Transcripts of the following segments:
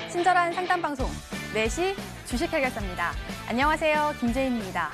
친절한 상담 방송 4시 주식 해결사입니다. 안녕하세요. 김재인입니다.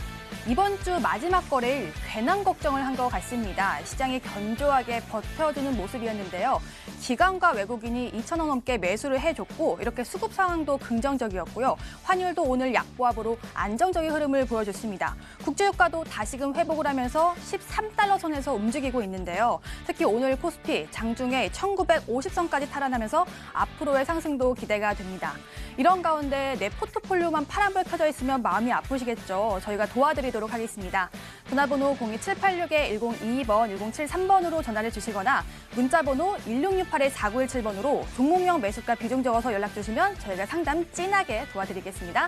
이번 주 마지막 거래일 괜한 걱정을 한 것 같습니다. 시장이 견조하게 버텨주는 모습이었는데요. 기관과 외국인이 2,000원 넘게 매수를 해줬고 이렇게 수급 상황도 긍정적이었고요. 환율도 오늘 약보합으로 안정적인 흐름을 보여줬습니다. 국제유가도 다시금 회복을 하면서 13달러 선에서 움직이고 있는데요. 특히 오늘 코스피 장중에 1950선까지 탈환하면서 앞으로의 상승도 기대가 됩니다. 이런 가운데 내 포트폴리오만 파란불 켜져 있으면 마음이 아프시겠죠. 저희가 도와드리도록 하겠습니다. 전화번호 02786-1022번, 1073번으로 전화를 주시거나 문자번호 1668-4917번으로 종목명 매수가 비중 적어서 연락 주시면 저희가 상담 찐하게 도와드리겠습니다.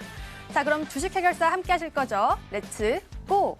자, 그럼 주식 해결사 함께 하실 거죠? 렛츠 고!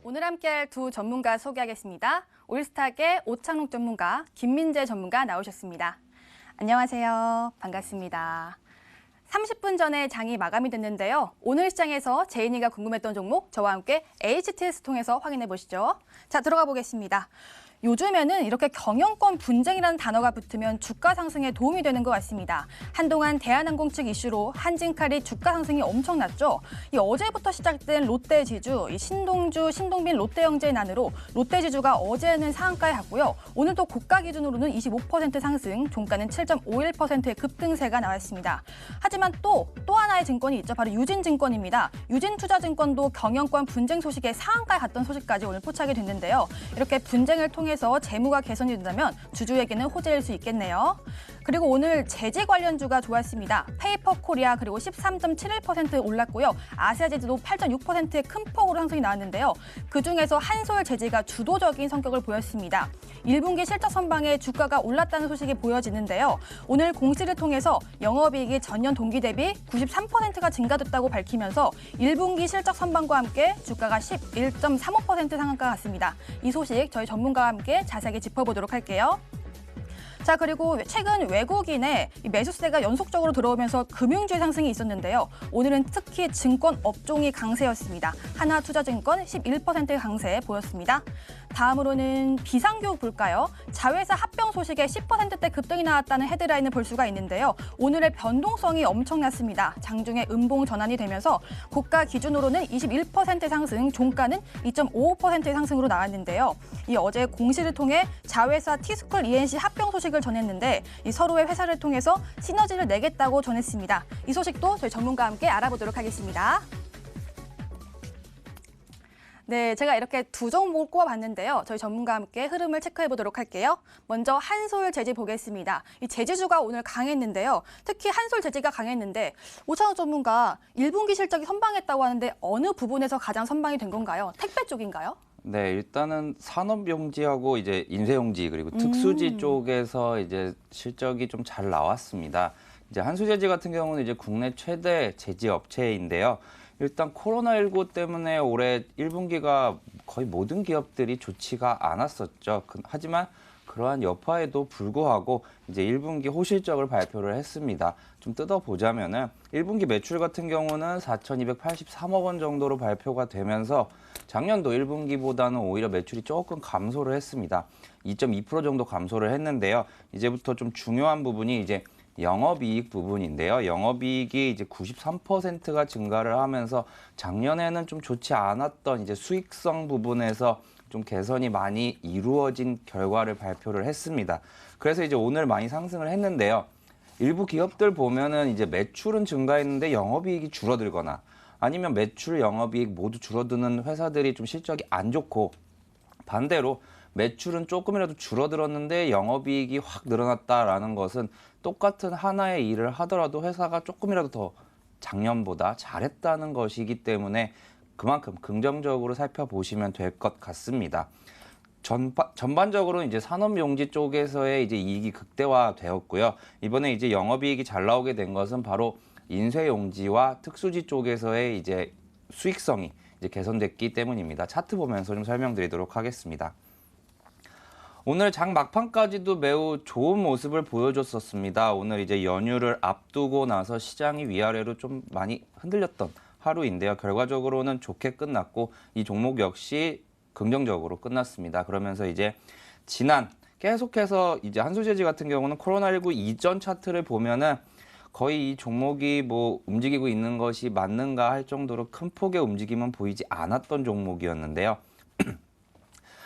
오늘 함께할 두 전문가 소개하겠습니다. 올스탁의 오창록 전문가, 김민재 전문가 나오셨습니다. 안녕하세요. 반갑습니다. 30분 전에 장이 마감이 됐는데요. 오늘 시장에서 제인이가 궁금했던 종목 저와 함께 HTS 통해서 확인해 보시죠. 자, 들어가 보겠습니다. 요즘에는 이렇게 경영권 분쟁이라는 단어가 붙으면 주가 상승에 도움이 되는 것 같습니다. 한동안 대한항공 측 이슈로 한진칼이 주가 상승이 엄청났죠. 이 어제부터 시작된 롯데지주, 이 신동주, 신동빈 롯데형제 난으로 롯데지주가 어제는 상한가에 갔고요. 오늘도 고가 기준으로는 25% 상승, 종가는 7.51%의 급등세가 나왔습니다. 하지만 또 하나의 증권이 있죠. 바로 유진증권입니다. 유진투자증권도 경영권 분쟁 소식에 상한가에 갔던 소식까지 오늘 포착이 됐는데요. 이렇게 분쟁을 통해서 재무가 개선이 된다면 주주에게는 호재일 수 있겠네요. 그리고 오늘 제재 관련주가 좋았습니다. 페이퍼코리아 그리고 13.71% 올랐고요. 아시아제주도 8.6%의 큰 폭으로 상승이 나왔는데요. 그중에서 한솔제지가 주도적인 성격을 보였습니다. 1분기 실적 선방에 주가가 올랐다는 소식이 보여지는데요. 오늘 공시를 통해서 영업이익이 전년 동기 대비 93%가 증가됐다고 밝히면서 1분기 실적 선방과 함께 주가가 11.35% 상한가 같습니다. 이 소식 저희 전문가와 함께 자세하게 짚어보도록 할게요. 자, 그리고 최근 외국인의 매수세가 연속적으로 들어오면서 금융주의 상승이 있었는데요. 오늘은 특히 증권 업종이 강세였습니다. 하나투자증권 11% 강세 보였습니다. 다음으로는 비상교육 볼까요? 자회사 합병 소식에 10%대 급등이 나왔다는 헤드라인을 볼 수가 있는데요. 오늘의 변동성이 엄청났습니다. 장중에 음봉 전환이 되면서 고가 기준으로는 21% 상승, 종가는 2.55%의 상승으로 나왔는데요. 이 어제 공시를 통해 자회사 티스쿨 ENC 합병 소식을 전했는데 이 서로의 회사를 통해서 시너지를 내겠다고 전했습니다. 이 소식도 저희 전문가와 함께 알아보도록 하겠습니다. 네, 제가 이렇게 두 종목을 꼽아봤는데요. 저희 전문가와 함께 흐름을 체크해보도록 할게요. 먼저 한솔제지 보겠습니다. 이 제지주가 오늘 강했는데요. 특히 한솔제지가 강했는데 오창욱 전문가 1분기 실적이 선방했다고 하는데 어느 부분에서 가장 선방이 된 건가요? 택배 쪽인가요? 네, 일단은 산업용지하고 이제 인쇄용지 그리고 특수지 쪽에서 이제 실적이 좀 잘 나왔습니다. 이제 한수제지 같은 경우는 이제 국내 최대 제지 업체인데요. 일단 코로나19 때문에 올해 1분기가 거의 모든 기업들이 좋지가 않았었죠. 하지만 그러한 여파에도 불구하고 이제 1분기 호실적을 발표를 했습니다. 좀 뜯어보자면은 1분기 매출 같은 경우는 4,283억 원 정도로 발표가 되면서 작년도 1분기보다는 오히려 매출이 조금 감소를 했습니다. 2.2% 정도 감소를 했는데요. 이제부터 좀 중요한 부분이 이제 영업이익 부분인데요. 영업이익이 이제 93%가 증가를 하면서 작년에는 좀 좋지 않았던 이제 수익성 부분에서 좀 개선이 많이 이루어진 결과를 발표를 했습니다. 그래서 이제 오늘 많이 상승을 했는데요. 일부 기업들 보면은 이제 매출은 증가했는데 영업이익이 줄어들거나 아니면 매출, 영업이익 모두 줄어드는 회사들이 좀 실적이 안 좋고 반대로 매출은 조금이라도 줄어들었는데 영업이익이 확 늘어났다라는 것은 똑같은 하나의 일을 하더라도 회사가 조금이라도 더 작년보다 잘했다는 것이기 때문에 그만큼 긍정적으로 살펴보시면 될 것 같습니다. 전반적으로 이제 산업용지 쪽에서의 이제 이익이 극대화되었고요. 이번에 이제 영업이익이 잘 나오게 된 것은 바로 인쇄용지와 특수지 쪽에서의 이제 수익성이 이제 개선됐기 때문입니다. 차트 보면서 좀 설명드리도록 하겠습니다. 오늘 장 막판까지도 매우 좋은 모습을 보여줬었습니다. 오늘 이제 연휴를 앞두고 나서 시장이 위아래로 좀 많이 흔들렸던 하루인데요. 결과적으로는 좋게 끝났고 이 종목 역시 긍정적으로 끝났습니다. 그러면서 이제 계속해서 이제 한수제지 같은 경우는 코로나19 이전 차트를 보면은 거의 이 종목이 뭐 움직이고 있는 것이 맞는가 할 정도로 큰 폭의 움직임은 보이지 않았던 종목이었는데요.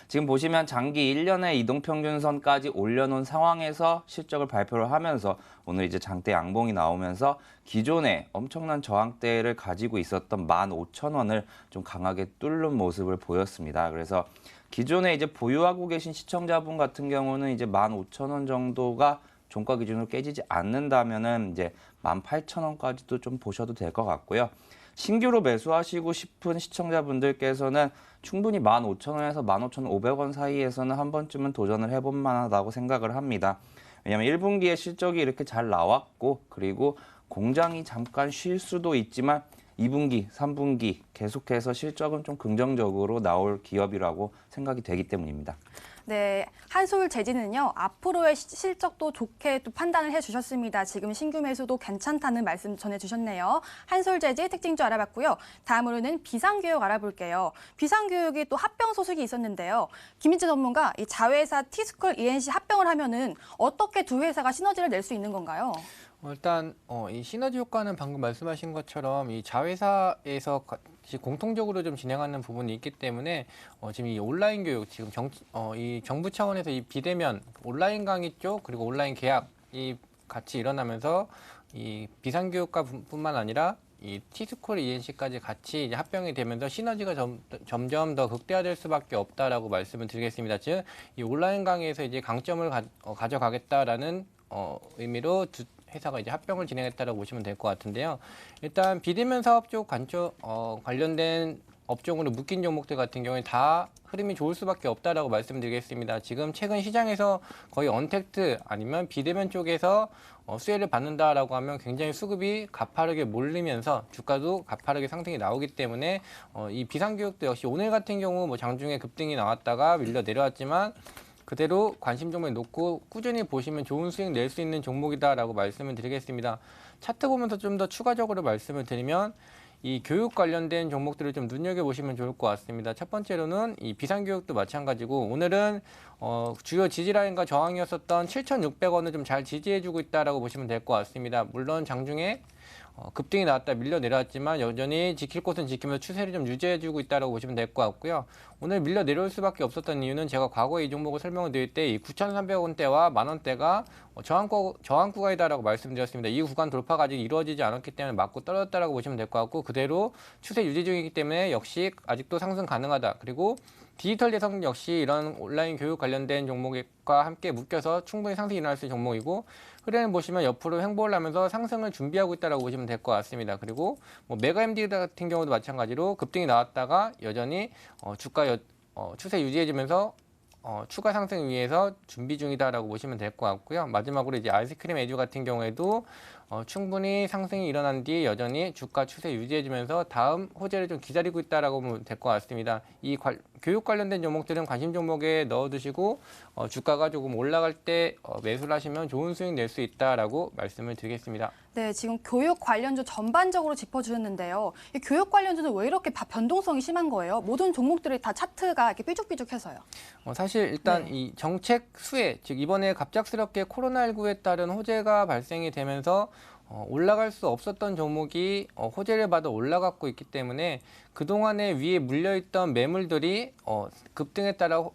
지금 보시면 장기 1년의 이동평균선까지 올려놓은 상황에서 실적을 발표를 하면서 오늘 이제 장대 양봉이 나오면서 기존에 엄청난 저항대를 가지고 있었던 15,000원을 좀 강하게 뚫는 모습을 보였습니다. 그래서 기존에 이제 보유하고 계신 시청자분 같은 경우는 이제 15,000원 정도가 종가 기준으로 깨지지 않는다면은 이제 18,000원까지도 좀 보셔도 될 것 같고요. 신규로 매수하시고 싶은 시청자분들께서는 충분히 15,000원에서 15,500원 사이에서는 한 번쯤은 도전을 해볼 만하다고 생각을 합니다. 왜냐하면 1분기에 실적이 이렇게 잘 나왔고 그리고 공장이 잠깐 쉴 수도 있지만 2분기, 3분기 계속해서 실적은 좀 긍정적으로 나올 기업이라고 생각이 되기 때문입니다. 네, 한솔재지는요, 앞으로의 실적도 좋게 또 판단을 해주셨습니다. 지금 신규 매수도 괜찮다는 말씀 전해주셨네요. 한솔재지 특징주 알아봤고요. 다음으로는 비상교육 알아볼게요. 비상교육이 또 합병 소식이 있었는데요. 김민재 전문가, 이 자회사 T스쿨 ENC 합병을 하면은 어떻게 두 회사가 시너지를 낼 수 있는 건가요? 일단 이 시너지 효과는 방금 말씀하신 것처럼 이 자회사에서 같이 공통적으로 좀 진행하는 부분이 있기 때문에 지금 이 온라인 교육 지금 이 정부 차원에서 이 비대면 온라인 강의 쪽 그리고 온라인 계약이 같이 일어나면서 이 비상교육과뿐만 아니라 이 T스쿨 ENC까지 같이 이제 합병이 되면서 시너지가 점점 더 극대화될 수밖에 없다라고 말씀을 드리겠습니다. 즉, 이 온라인 강의에서 이제 강점을 가져가겠다라는 의미로 두 회사가 이제 합병을 진행했다라고 보시면 될 것 같은데요. 일단 비대면 사업 쪽 관련된 업종으로 묶인 종목들 같은 경우에 다 흐름이 좋을 수밖에 없다라고 말씀드리겠습니다. 지금 최근 시장에서 거의 언택트 아니면 비대면 쪽에서 수혜를 받는다라고 하면 굉장히 수급이 가파르게 몰리면서 주가도 가파르게 상승이 나오기 때문에 이 비상교육도 역시 오늘 같은 경우 뭐 장중에 급등이 나왔다가 밀려 내려왔지만 그대로 관심 종목에 놓고 꾸준히 보시면 좋은 수익 낼 수 있는 종목이다라고 말씀을 드리겠습니다. 차트 보면서 좀 더 추가적으로 말씀을 드리면 이 교육 관련된 종목들을 좀 눈여겨보시면 좋을 것 같습니다. 첫 번째로는 이 비상교육도 마찬가지고 오늘은 주요 지지라인과 저항이었었던 7,600원을 좀 잘 지지해주고 있다라고 보시면 될 것 같습니다. 물론 장중에 급등이 나왔다 밀려 내려왔지만 여전히 지킬 곳은 지키면서 추세를 좀 유지해주고 있다고 보시면 될 것 같고요. 오늘 밀려 내려올 수밖에 없었던 이유는 제가 과거에 이 종목을 설명을 드릴 때 이 9,300원대와 만원대가 저항 구간이다라고 말씀드렸습니다. 이 구간 돌파가 아직 이루어지지 않았기 때문에 맞고 떨어졌다라고 보시면 될 것 같고 그대로 추세 유지 중이기 때문에 역시 아직도 상승 가능하다. 그리고 디지털 대성 역시 이런 온라인 교육 관련된 종목과 함께 묶여서 충분히 상승이 일어날 수 있는 종목이고 흐름을 보시면 옆으로 횡보를 하면서 상승을 준비하고 있다고 보시면 될 것 같습니다. 그리고 뭐 메가MD 같은 경우도 마찬가지로 급등이 나왔다가 여전히 주가 추세 유지해주면서 추가 상승 위해서 준비 중이다라고 보시면 될 것 같고요. 마지막으로 이제 아이스크림 에듀 같은 경우에도 충분히 상승이 일어난 뒤 여전히 주가 추세 유지해주면서 다음 호재를 좀 기다리고 있다라고 보면 될 것 같습니다. 이 교육 관련된 종목들은 관심 종목에 넣어두시고 주가가 조금 올라갈 때 매수를 하시면 좋은 수익 낼 수 있다라고 말씀을 드리겠습니다. 네, 지금 교육 관련주 전반적으로 짚어주셨는데요. 이 교육 관련주는 왜 이렇게 변동성이 심한 거예요? 모든 종목들이 다 차트가 이렇게 삐죽삐죽해서요. 사실 일단 네. 이 정책 수혜, 즉 이번에 갑작스럽게 코로나19에 따른 호재가 발생이 되면서 올라갈 수 없었던 종목이 호재를 받아 올라가고 있기 때문에 그동안에 위에 물려있던 매물들이 급등에 따라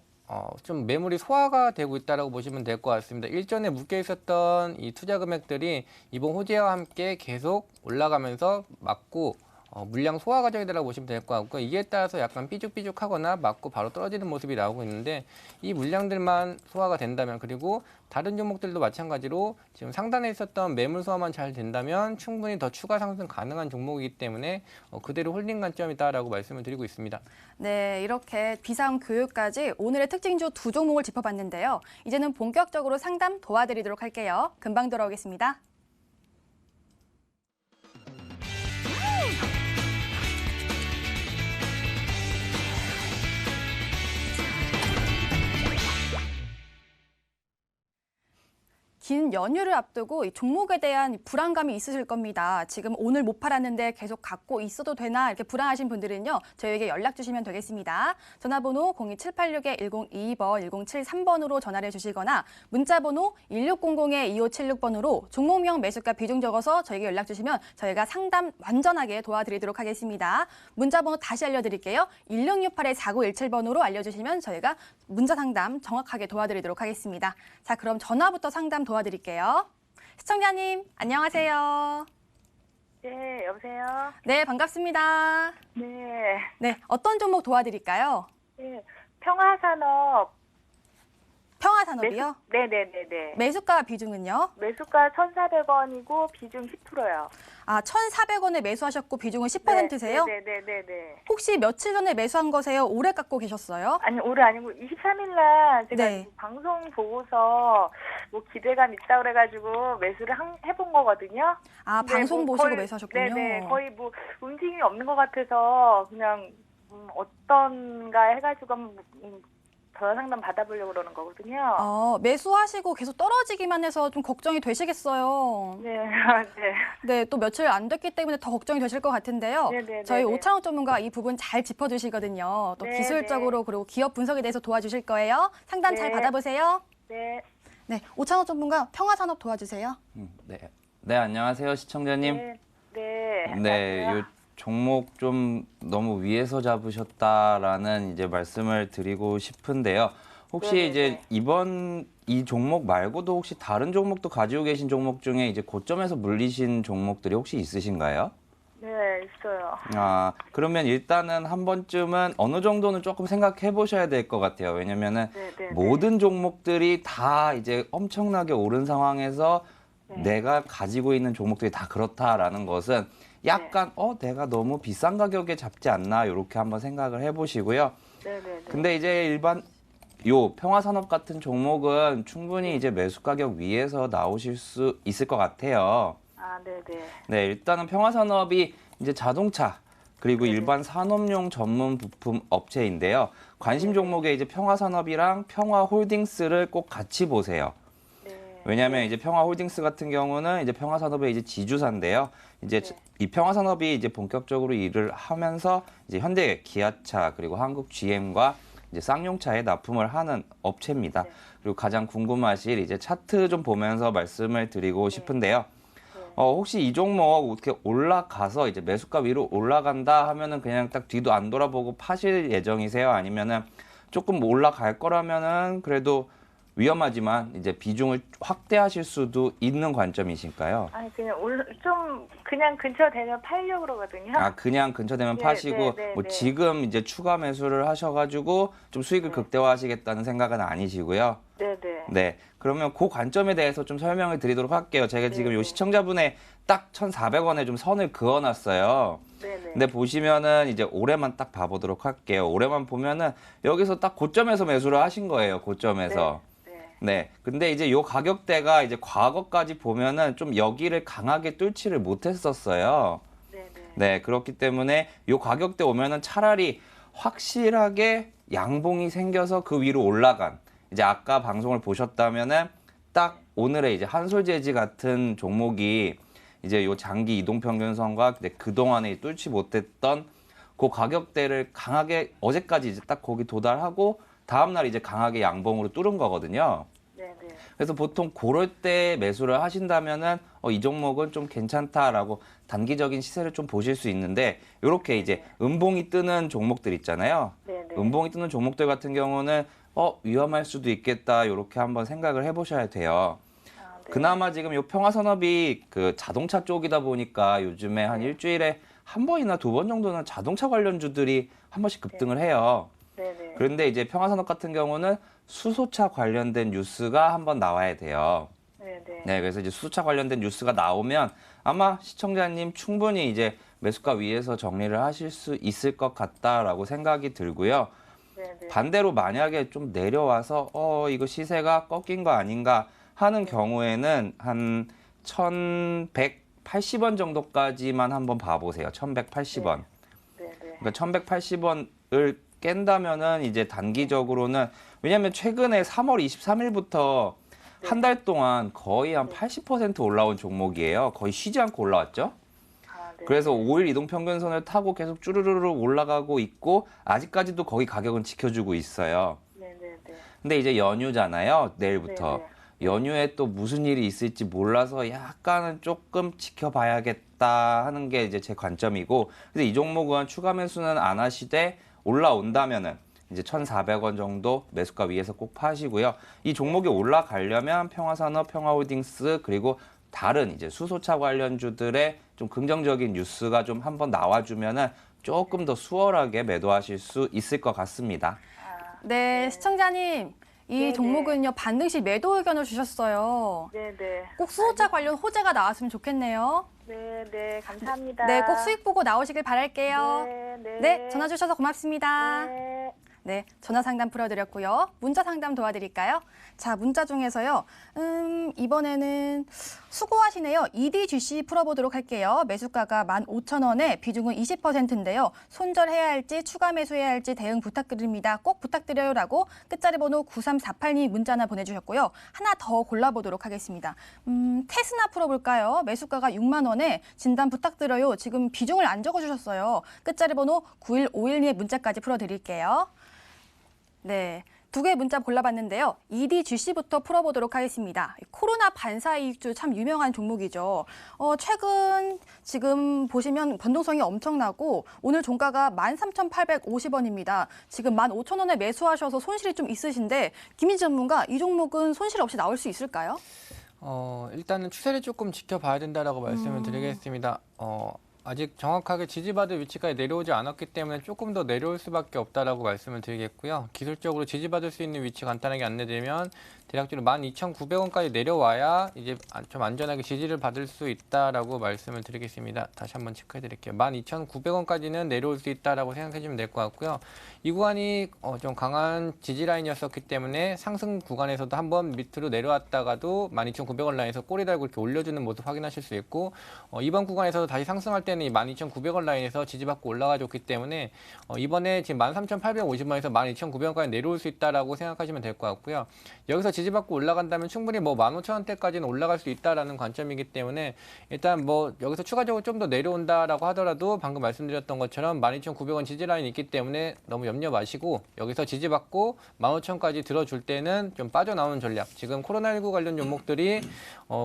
좀 매물이 소화가 되고 있다고 보시면 될 것 같습니다. 일전에 묶여 있었던 이 투자 금액들이 이번 호재와 함께 계속 올라가면서 맞고 물량 소화 과정이라고 보시면 될 것 같고 이에 따라서 약간 삐죽삐죽하거나 맞고 바로 떨어지는 모습이 나오고 있는데 이 물량들만 소화가 된다면 그리고 다른 종목들도 마찬가지로 지금 상단에 있었던 매물 소화만 잘 된다면 충분히 더 추가 상승 가능한 종목이기 때문에 그대로 홀딩 관점이다라고 말씀을 드리고 있습니다. 네, 이렇게 비상교육까지 오늘의 특징주 두 종목을 짚어봤는데요. 이제는 본격적으로 상담 도와드리도록 할게요. 금방 돌아오겠습니다. 긴 연휴를 앞두고 이 종목에 대한 불안감이 있으실 겁니다. 지금 오늘 못 팔았는데 계속 갖고 있어도 되나 이렇게 불안하신 분들은요. 저희에게 연락 주시면 되겠습니다. 전화번호 02786-1022번, 1073번으로 전화를 주시거나 문자번호 1600-2576번으로 종목명 매수가 비중 적어서 저에게 연락 주시면 저희가 상담 완전하게 도와드리도록 하겠습니다. 문자번호 다시 알려드릴게요. 1668-4917번으로 알려주시면 저희가 문자 상담 정확하게 도와드리도록 하겠습니다. 자, 그럼 전화부터 상담 도와드릴게요. 시청자님, 안녕하세요. 네, 여보세요? 네, 반갑습니다. 네. 네, 어떤 종목 도와드릴까요? 네. 평화산업. 평화산업이요? 네네네네. 매수가 비중은요? 매수가 1,400원이고 비중 10%요. 아, 1,400원에 매수하셨고 비중은 10%세요? 네네네네. 혹시 며칠 전에 매수한 거세요? 오래 갖고 계셨어요? 아니, 올해 아니고 23일날 제가 네. 방송 보고서 뭐 기대감 있다 그래가지고 매수를 해본 거거든요. 아, 근데 방송 뭐 보시고 거의- 매수하셨군요. 네네. 거의 뭐 움직임이 없는 것 같아서 그냥 어떤가 해가지고 한번 전화 상담 받아보려고 그러는 거거든요. 매수하시고 계속 떨어지기만 해서 좀 걱정이 되시겠어요. 네. 네. 네, 또 며칠 안 됐기 때문에 더 걱정이 되실 것 같은데요. 네네네네. 저희 오창욱 전문가 이 부분 잘 짚어주시거든요. 또 네네. 기술적으로 그리고 기업 분석에 대해서 도와주실 거예요. 상담 잘 네. 받아보세요. 네. 네, 오창욱 전문가 평화산업 도와주세요. 네. 네, 안녕하세요, 시청자님. 네. 네. 네, 안녕하세요. 요 종목 좀 너무 위에서 잡으셨다라는 이제 말씀을 드리고 싶은데요. 혹시 네네네. 이제 이번 이 종목 말고도 혹시 다른 종목도 가지고 계신 종목 중에 이제 고점에서 물리신 종목들이 혹시 있으신가요? 네, 있어요. 아, 그러면 일단은 한 번쯤은 어느 정도는 조금 생각해 보셔야 될 것 같아요. 왜냐면은 네. 모든 종목들이 다 이제 엄청나게 오른 상황에서 네. 내가 가지고 있는 종목들이 다 그렇다라는 것은 약간 내가 너무 비싼 가격에 잡지 않나 이렇게 한번 생각을 해보시고요. 네. 근데 이제 일반 요 평화산업 같은 종목은 충분히 이제 매수 가격 위에서 나오실 수 있을 것 같아요. 아, 네. 네, 일단은 평화산업이 이제 자동차 그리고 네네. 일반 산업용 전문 부품 업체인데요. 관심 네네. 종목에 이제 평화산업이랑 평화홀딩스를 꼭 같이 보세요. 네. 왜냐하면 이제 평화홀딩스 같은 경우는 이제 평화산업의 이제 지주사인데요. 이제 네. 이 평화산업이 이제 본격적으로 일을 하면서 이제 현대 기아차 그리고 한국 GM과 이제 쌍용차에 납품을 하는 업체입니다. 네. 그리고 가장 궁금하실 이제 차트 좀 보면서 말씀을 드리고 싶은데요. 혹시 이 종목 어떻게 올라가서 이제 매수가 위로 올라간다 하면은 그냥 딱 뒤도 안 돌아보고 파실 예정이세요? 아니면은 조금 올라갈 거라면은 그래도 위험하지만 이제 비중을 확대하실 수도 있는 관점이실까요? 아니, 그냥 근처 되면 팔려고 그러거든요. 아, 그냥 근처 되면 네, 파시고 네. 뭐 지금 이제 추가 매수를 하셔가지고 좀 수익을 네. 극대화하시겠다는 생각은 아니시고요. 네. 네, 그러면 그 관점에 대해서 좀 설명을 드리도록 할게요. 제가 지금 네. 요 시청자분의 딱 1,400원에 좀 선을 그어놨어요. 네. 근데 보시면은 이제 올해만 딱 봐보도록 할게요. 올해만 보면은 여기서 딱 고점에서 매수를 하신 거예요. 고점에서. 네. 근데 이제 요 가격대가 이제 과거까지 보면은 좀 여기를 강하게 뚫지를 못했었어요. 네. 그렇기 때문에 요 가격대 오면은 차라리 확실하게 양봉이 생겨서 그 위로 올라간 이제 아까 방송을 보셨다면은 딱 오늘의 이제 한솔재지 같은 종목이 이제 요 장기 이동평균선과 그동안에 뚫지 못했던 그 가격대를 강하게 어제까지 이제 딱 거기 도달하고 다음날 이제 강하게 양봉으로 뚫은 거거든요. 네. 그래서 보통 그럴 때 매수를 하신다면은 이 종목은 좀 괜찮다라고 단기적인 시세를 좀 보실 수 있는데 이렇게 이제 음봉이 뜨는 종목들 있잖아요. 네. 음봉이 뜨는 종목들 같은 경우는 위험할 수도 있겠다 이렇게 한번 생각을 해보셔야 돼요. 아, 네. 그나마 지금 요 평화산업이 그 자동차 쪽이다 보니까 요즘에 한 일주일에 한 번이나 두 번 정도는 자동차 관련주들이 한 번씩 급등을 해요. 네네. 그런데 이제 평화산업 같은 경우는 수소차 관련된 뉴스가 한번 나와야 돼요. 네네. 네, 그래서 이제 수소차 관련된 뉴스가 나오면 아마 시청자님 충분히 이제 매수가 위에서 정리를 하실 수 있을 것 같다라고 생각이 들고요. 네네. 반대로 만약에 좀 내려와서 이거 시세가 꺾인 거 아닌가 하는 경우에는 한 1,180원 정도까지만 한번 봐보세요. 1,180원. 네네. 그러니까 1,180원을 깬다면은 이제 단기적으로는 왜냐하면 최근에 3월 23일부터 한 달 동안 거의 한 80% 올라온 종목이에요. 거의 쉬지 않고 올라왔죠. 아, 네. 그래서 5일 이동 평균선을 타고 계속 쭈르르르 올라가고 있고 아직까지도 거기 가격은 지켜주고 있어요. 네네네. 근데 이제 연휴잖아요. 내일부터. 네네. 연휴에 또 무슨 일이 있을지 몰라서 약간은 조금 지켜봐야겠다 하는 게 이제 제 관점이고, 근데 이 종목은 추가 매수는 안 하시되 올라온다면은 이제 1,400원 정도 매수가 위에서 꼭 파시고요. 이 종목이 올라가려면 평화산업, 평화홀딩스 그리고 다른 이제 수소차 관련주들의 좀 긍정적인 뉴스가 좀 한번 나와주면은 조금 더 수월하게 매도하실 수 있을 것 같습니다. 아, 네, 시청자님. 이 네네. 종목은요, 반등시 매도 의견을 주셨어요. 네네. 꼭 수소차 관련 호재가 나왔으면 좋겠네요. 네네. 감사합니다. 네, 꼭 수익 보고 나오시길 바랄게요. 네. 네, 전화 주셔서 고맙습니다. 네. 네, 전화 상담 풀어드렸고요. 문자 상담 도와드릴까요? 자, 문자 중에서요. 이번에는 수고하시네요. EDGC 풀어보도록 할게요. 매수가가 15,000원에 비중은 20%인데요. 손절해야 할지 추가 매수해야 할지 대응 부탁드립니다. 꼭 부탁드려요라고 끝자리 번호 9348님 문자 하나 보내주셨고요. 하나 더 골라보도록 하겠습니다. 테스나 풀어볼까요? 매수가가 6만 원에 진단 부탁드려요. 지금 비중을 안 적어주셨어요. 끝자리 번호 9151님의 문자까지 풀어드릴게요. 네, 두 개의 문자 골라봤는데요. EDGC부터 풀어보도록 하겠습니다. 코로나 반사이익주 참 유명한 종목이죠. 최근 지금 보시면 변동성이 엄청나고 오늘 종가가 13,850원입니다. 지금 15,000원에 매수하셔서 손실이 좀 있으신데 김민재 전문가, 이 종목은 손실 없이 나올 수 있을까요? 일단은 추세를 조금 지켜봐야 된다라고 말씀을 드리겠습니다. 아직 정확하게 지지받을 위치까지 내려오지 않았기 때문에 조금 더 내려올 수밖에 없다라고 말씀을 드리겠고요. 기술적으로 지지받을 수 있는 위치 간단하게 안내드리면 대략적으로 12,900원까지 내려와야 이제 좀 안전하게 지지를 받을 수 있다라고 말씀을 드리겠습니다. 다시 한번 체크해 드릴게요. 12,900원까지는 내려올 수 있다라고 생각해 주면 될 것 같고요. 이 구간이 좀 강한 지지 라인이었었기 때문에 상승 구간에서도 한번 밑으로 내려왔다가도 12,900원 라인에서 꼬리 달고 이렇게 올려주는 모습 확인하실 수 있고, 이번 구간에서도 다시 상승할 때는 이 12,900원 라인에서 지지받고 올라가줬기 때문에 이번에 지금 13,850원에서 12,900원까지 내려올 수 있다라고 생각하시면 될 것 같고요. 여기서 지지받고 올라간다면 충분히 뭐 15,000원대까지는 올라갈 수 있다라는 관점이기 때문에 일단 뭐 여기서 추가적으로 좀 더 내려온다라고 하더라도 방금 말씀드렸던 것처럼 12,900원 지지 라인이 있기 때문에 너무 염려 마시고 여기서 지지받고 15,000원까지 들어줄 때는 좀 빠져나오는 전략. 지금 코로나19 관련 종목들이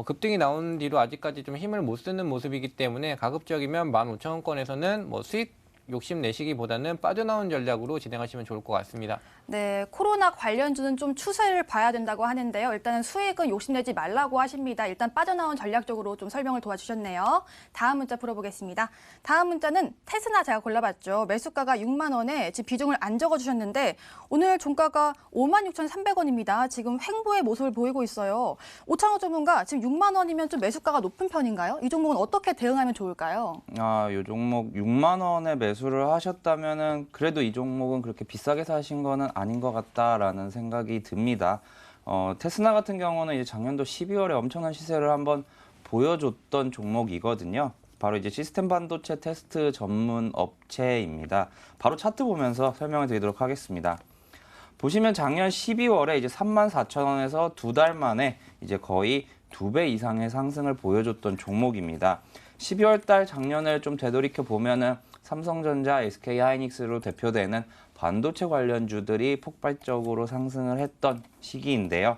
급등이 나온 뒤로 아직까지 좀 힘을 못 쓰는 모습이기 때문에 가급적이면 15,000원권에서는 뭐 수익 욕심 내시기보다는 빠져나온 전략으로 진행하시면 좋을 것 같습니다. 네, 코로나 관련주는 좀 추세를 봐야 된다고 하는데요. 일단은 수익은 욕심내지 말라고 하십니다. 일단 빠져나온 전략적으로 좀 설명을 도와주셨네요. 다음 문자 풀어보겠습니다. 다음 문자는 테스나 제가 골라봤죠. 매수가가 6만 원에 지금 비중을 안 적어주셨는데 오늘 종가가 56,300원입니다. 지금 횡보의 모습을 보이고 있어요. 오창호 전문가, 지금 6만 원이면 좀 매수가가 높은 편인가요? 이 종목은 어떻게 대응하면 좋을까요? 이 종목 6만 원에 매수를 하셨다면은 그래도 이 종목은 그렇게 비싸게 사신 거는 아닌 것 같다라는 생각이 듭니다. 테스나 같은 경우는 이제 작년도 12월에 엄청난 시세를 한번 보여줬던 종목이거든요. 바로 이제 시스템 반도체 테스트 전문 업체입니다. 바로 차트 보면서 설명을 드리도록 하겠습니다. 보시면 작년 12월에 이제 34,000원에서 두 달 만에 이제 거의 2배 이상의 상승을 보여줬던 종목입니다. 12월 달 작년을 좀 되돌이켜 보면은 삼성전자, SK하이닉스로 대표되는 반도체 관련주들이 폭발적으로 상승을 했던 시기인데요.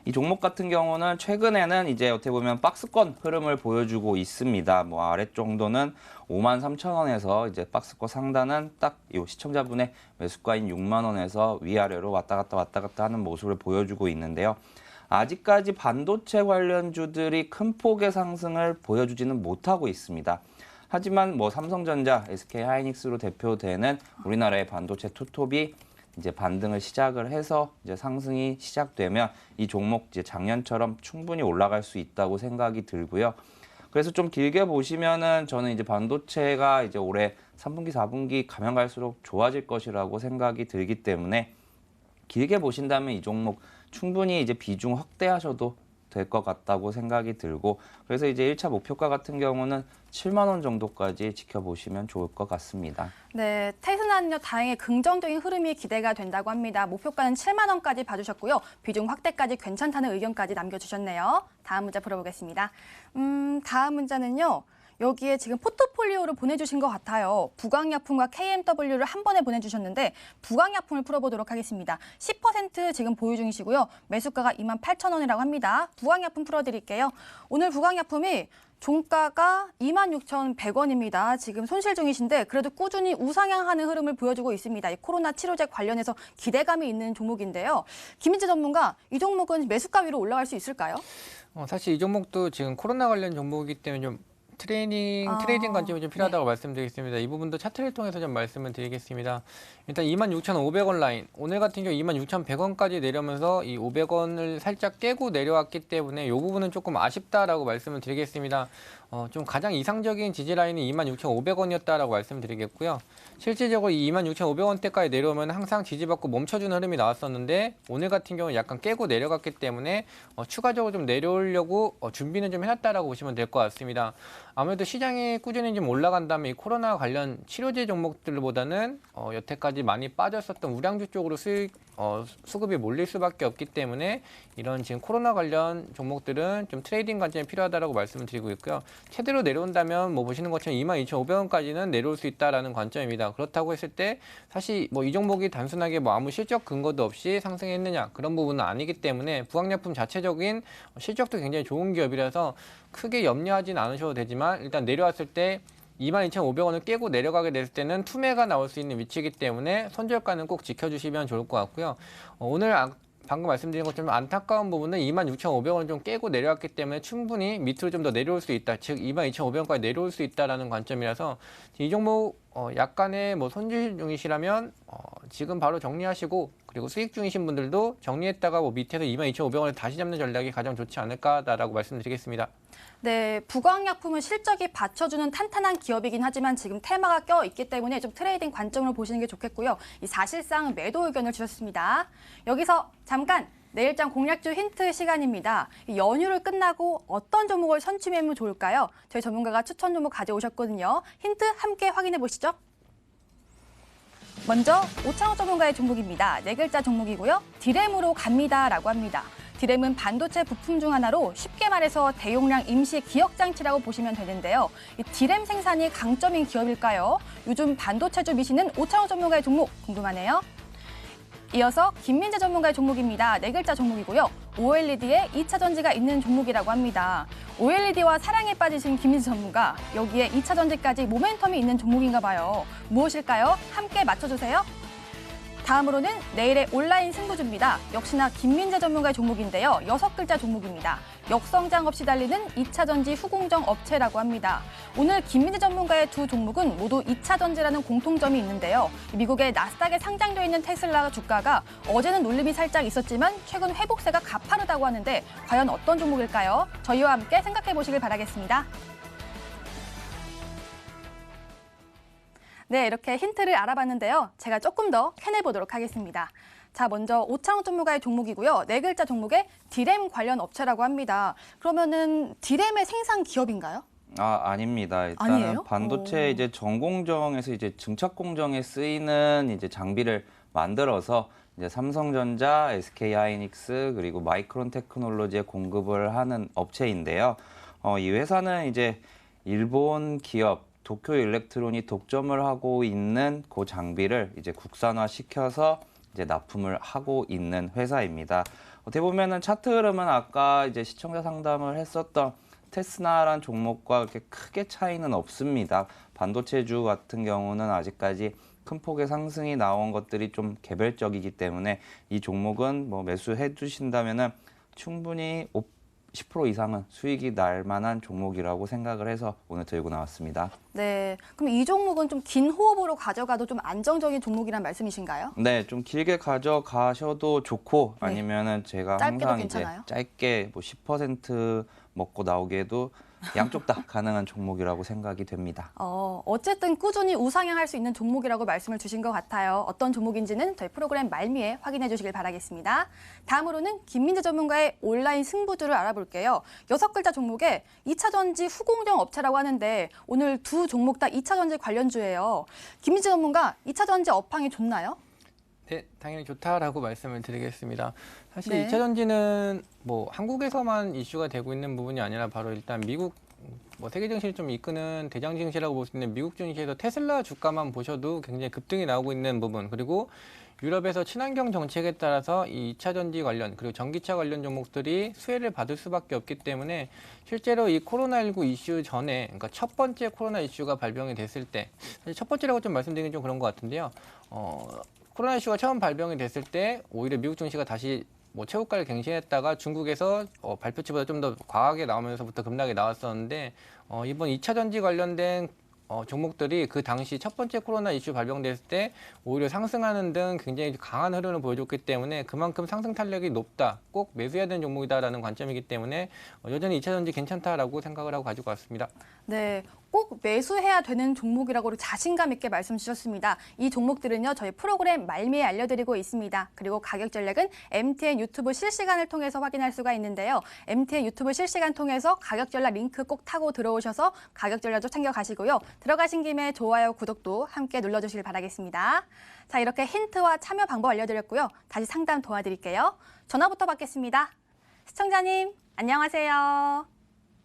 이 종목 같은 경우는 최근에는 이제 어떻게 보면 박스권 흐름을 보여주고 있습니다. 뭐 아랫 정도는 53,000원에서 이제 박스권 상단은 딱 이 시청자분의 매수가인 6만 원에서 위아래로 왔다 갔다 하는 모습을 보여주고 있는데요. 아직까지 반도체 관련주들이 큰 폭의 상승을 보여주지는 못하고 있습니다. 하지만 뭐 삼성전자, SK하이닉스로 대표되는 우리나라의 반도체 투톱이 이제 반등을 시작을 해서 이제 상승이 시작되면 이 종목 이제 작년처럼 충분히 올라갈 수 있다고 생각이 들고요. 그래서 좀 길게 보시면은 저는 이제 반도체가 이제 올해 3분기, 4분기 가면 갈수록 좋아질 것이라고 생각이 들기 때문에 길게 보신다면 이 종목 충분히 이제 비중 확대하셔도 될 것 같다고 생각이 들고, 그래서 이제 1차 목표가 같은 경우는 7만 원 정도까지 지켜보시면 좋을 것 같습니다. 네, 테스라는요 다행히 긍정적인 흐름이 기대가 된다고 합니다. 목표가는 7만 원까지 봐주셨고요. 비중 확대까지 괜찮다는 의견까지 남겨주셨네요. 다음 문제 풀어보겠습니다. 다음 문제는요. 여기에 지금 포트폴리오를 보내주신 것 같아요. 부강약품과 KMW를 한 번에 보내주셨는데 부강약품을 풀어보도록 하겠습니다. 10% 지금 보유 중이시고요. 매수가가 28,000원이라고 합니다. 부강약품 풀어드릴게요. 오늘 부강약품이 종가가 26,100원입니다. 지금 손실 중이신데 그래도 꾸준히 우상향하는 흐름을 보여주고 있습니다. 이 코로나 치료제 관련해서 기대감이 있는 종목인데요. 김민재 전문가, 이 종목은 매수가 위로 올라갈 수 있을까요? 사실 이 종목도 지금 코로나 관련 종목이기 때문에 좀 트레이딩 관점이 좀 필요하다고 말씀드리겠습니다. 이 부분도 차트를 통해서 좀 말씀을 드리겠습니다. 일단 26,500원 라인, 오늘 같은 경우 26,100원까지 내려오면서 이 500원을 살짝 깨고 내려왔기 때문에 이 부분은 조금 아쉽다라고 말씀을 드리겠습니다. 좀 가장 이상적인 지지 라인이 26,500원이었다라고 말씀드리겠고요. 실질적으로 이 26,500원대까지 내려오면 항상 지지받고 멈춰주는 흐름이 나왔었는데 오늘 같은 경우는 약간 깨고 내려갔기 때문에 추가적으로 좀 내려오려고 준비는 좀 해놨다라고 보시면 될 것 같습니다. 아무래도 시장이 꾸준히 좀 올라간다면 이 코로나 관련 치료제 종목들보다는 여태까지 많이 빠졌었던 우량주 쪽으로 수급이 몰릴 수밖에 없기 때문에 이런 지금 코로나 관련 종목들은 좀 트레이딩 관점이 필요하다라고 말씀을 드리고 있고요. 최대로 내려온다면 뭐 보시는 것처럼 22,500원까지는 내려올 수 있다라는 관점입니다. 그렇다고 했을 때 사실 뭐 이 종목이 단순하게 뭐 아무 실적 근거도 없이 상승했느냐 그런 부분은 아니기 때문에 부강약품 자체적인 실적도 굉장히 좋은 기업이라서 크게 염려하진 않으셔도 되지만 일단 내려왔을 때 22,500원을 깨고 내려가게 됐을 때는 투매가 나올 수 있는 위치이기 때문에 손절가는 꼭 지켜주시면 좋을 것 같고요. 오늘 방금 말씀드린 것처럼 안타까운 부분은 26,500원을 좀 깨고 내려왔기 때문에 충분히 밑으로 좀 더 내려올 수 있다. 즉 22,500원까지 내려올 수 있다라는 관점이라서 이 종목 약간의 뭐 손실 중이시라면 지금 바로 정리하시고 그리고 수익 중이신 분들도 정리했다가 뭐 밑에서 22,500원을 다시 잡는 전략이 가장 좋지 않을까라고 말씀드리겠습니다. 네, 부강약품은 실적이 받쳐주는 탄탄한 기업이긴 하지만 지금 테마가 껴있기 때문에 좀 트레이딩 관점으로 보시는 게 좋겠고요. 이 사실상 매도 의견을 주셨습니다. 여기서 잠깐 내일장 공략주 힌트 시간입니다. 이 연휴를 끝나고 어떤 종목을 선취하면 좋을까요? 저희 전문가가 추천 종목 가져오셨거든요. 힌트 함께 확인해 보시죠. 먼저 오창호 전문가의 종목입니다. 네 글자 종목이고요. 디램으로 갑니다라고 합니다. 디램은 반도체 부품 중 하나로 쉽게 말해서 대용량 임시 기억장치라고 보시면 되는데요. 이 디램 생산이 강점인 기업일까요? 요즘 반도체주 미시는 오창호 전문가의 종목 궁금하네요. 이어서 김민재 전문가의 종목입니다. 네 글자 종목이고요. OLED에 2차 전지가 있는 종목이라고 합니다. OLED와 사랑에 빠지신 김민재 전문가, 여기에 2차 전지까지 모멘텀이 있는 종목인가 봐요. 무엇일까요? 함께 맞춰주세요. 다음으로는 내일의 온라인 승부주입니다. 역시나 김민재 전문가의 종목인데요. 6글자 종목입니다. 역성장 없이 달리는 2차 전지 후공정 업체라고 합니다. 오늘 김민재 전문가의 두 종목은 모두 2차 전지라는 공통점이 있는데요. 미국의 나스닥에 상장되어 있는 테슬라 주가가 어제는 놀림이 살짝 있었지만 최근 회복세가 가파르다고 하는데 과연 어떤 종목일까요? 저희와 함께 생각해 보시길 바라겠습니다. 네, 이렇게 힌트를 알아봤는데요. 제가 조금 더 캐내보도록 하겠습니다. 자, 먼저 오창호 전문가의 종목이고요. 네 글자 종목에 디램 관련 업체라고 합니다. 그러면은 디램의 생산 기업인가요? 아닙니다. 일단은 아니에요? 반도체 이제 전공정에서 이제 증착 공정에 쓰이는 이제 장비를 만들어서 이제 삼성전자, SK하이닉스 그리고 마이크론 테크놀로지에 공급을 하는 업체인데요. 이 회사는 이제 일본 기업 도쿄 일렉트론이 독점을 하고 있는 그 장비를 이제 국산화 시켜서 이제 납품을 하고 있는 회사입니다. 어떻게 보면은 차트 흐름은 아까 이제 시청자 상담을 했었던 테스나라는 종목과 그렇게 크게 차이는 없습니다. 반도체주 같은 경우는 아직까지 큰 폭의 상승이 나온 것들이 좀 개별적이기 때문에 이 종목은 뭐 매수해 주신다면은 충분히 10% 이상은 수익이 날 만한 종목이라고 생각을 해서 오늘 들고 나왔습니다. 네. 그럼 이 종목은 좀 긴 호흡으로 가져가도 좀 안정적인 종목이란 말씀이신가요? 네, 좀 길게 가져가셔도 좋고 네. 아니면은 제가 짧게도 항상 이제 괜찮아요? 짧게 뭐 10% 먹고 나오게도 양쪽 다 가능한 종목이라고 생각이 됩니다. 어쨌든 꾸준히 우상향할 수 있는 종목이라고 말씀을 주신 것 같아요. 어떤 종목인지는 저희 프로그램 말미에 확인해 주시길 바라겠습니다. 다음으로는 김민재 전문가의 온라인 승부주를 알아볼게요. 6글자 종목에 2차전지 후공정 업체라고 하는데 오늘 두 종목 다 2차전지 관련주예요. 김민재 전문가, 2차전지 업황이 좋나요? 네, 당연히 좋다라고 말씀을 드리겠습니다. 사실 네. 2차 전지는 뭐 한국에서만 이슈가 되고 있는 부분이 아니라 바로 일단 미국 뭐 세계 증시를 좀 이끄는 대장 증시라고 볼 수 있는 미국 증시에서 테슬라 주가만 보셔도 굉장히 급등이 나오고 있는 부분, 그리고 유럽에서 친환경 정책에 따라서 이 2차 전지 관련 그리고 전기차 관련 종목들이 수혜를 받을 수밖에 없기 때문에 실제로 이 코로나19 이슈 전에, 그러니까 첫 번째 코로나 이슈가 발병이 됐을 때, 사실 첫 번째라고 좀 말씀드리긴 좀 그런 것 같은데요. 코로나 이슈가 처음 발병이 됐을 때 오히려 미국 증시가 다시 뭐 최고가를 갱신했다가 중국에서 발표치보다 좀 더 과하게 나오면서부터 급락이 나왔었는데 이번 2차 전지 관련된 종목들이 그 당시 첫 번째 코로나 이슈 발병됐을 때 오히려 상승하는 등 굉장히 강한 흐름을 보여줬기 때문에 그만큼 상승 탄력이 높다, 꼭 매수해야 되는 종목이다라는 관점이기 때문에 여전히 2차 전지 괜찮다라고 생각을 하고 가지고 왔습니다. 네, 꼭 매수해야 되는 종목이라고 자신감 있게 말씀 주셨습니다. 이 종목들은요, 저희 프로그램 말미에 알려드리고 있습니다. 그리고 가격 전략은 MTN 유튜브 실시간을 통해서 확인할 수가 있는데요. MTN 유튜브 실시간 통해서 가격 전략 링크 꼭 타고 들어오셔서 가격 전략도 챙겨가시고요. 들어가신 김에 좋아요, 구독도 함께 눌러주시길 바라겠습니다. 자, 이렇게 힌트와 참여 방법 알려드렸고요. 다시 상담 도와드릴게요. 전화부터 받겠습니다. 시청자님, 안녕하세요.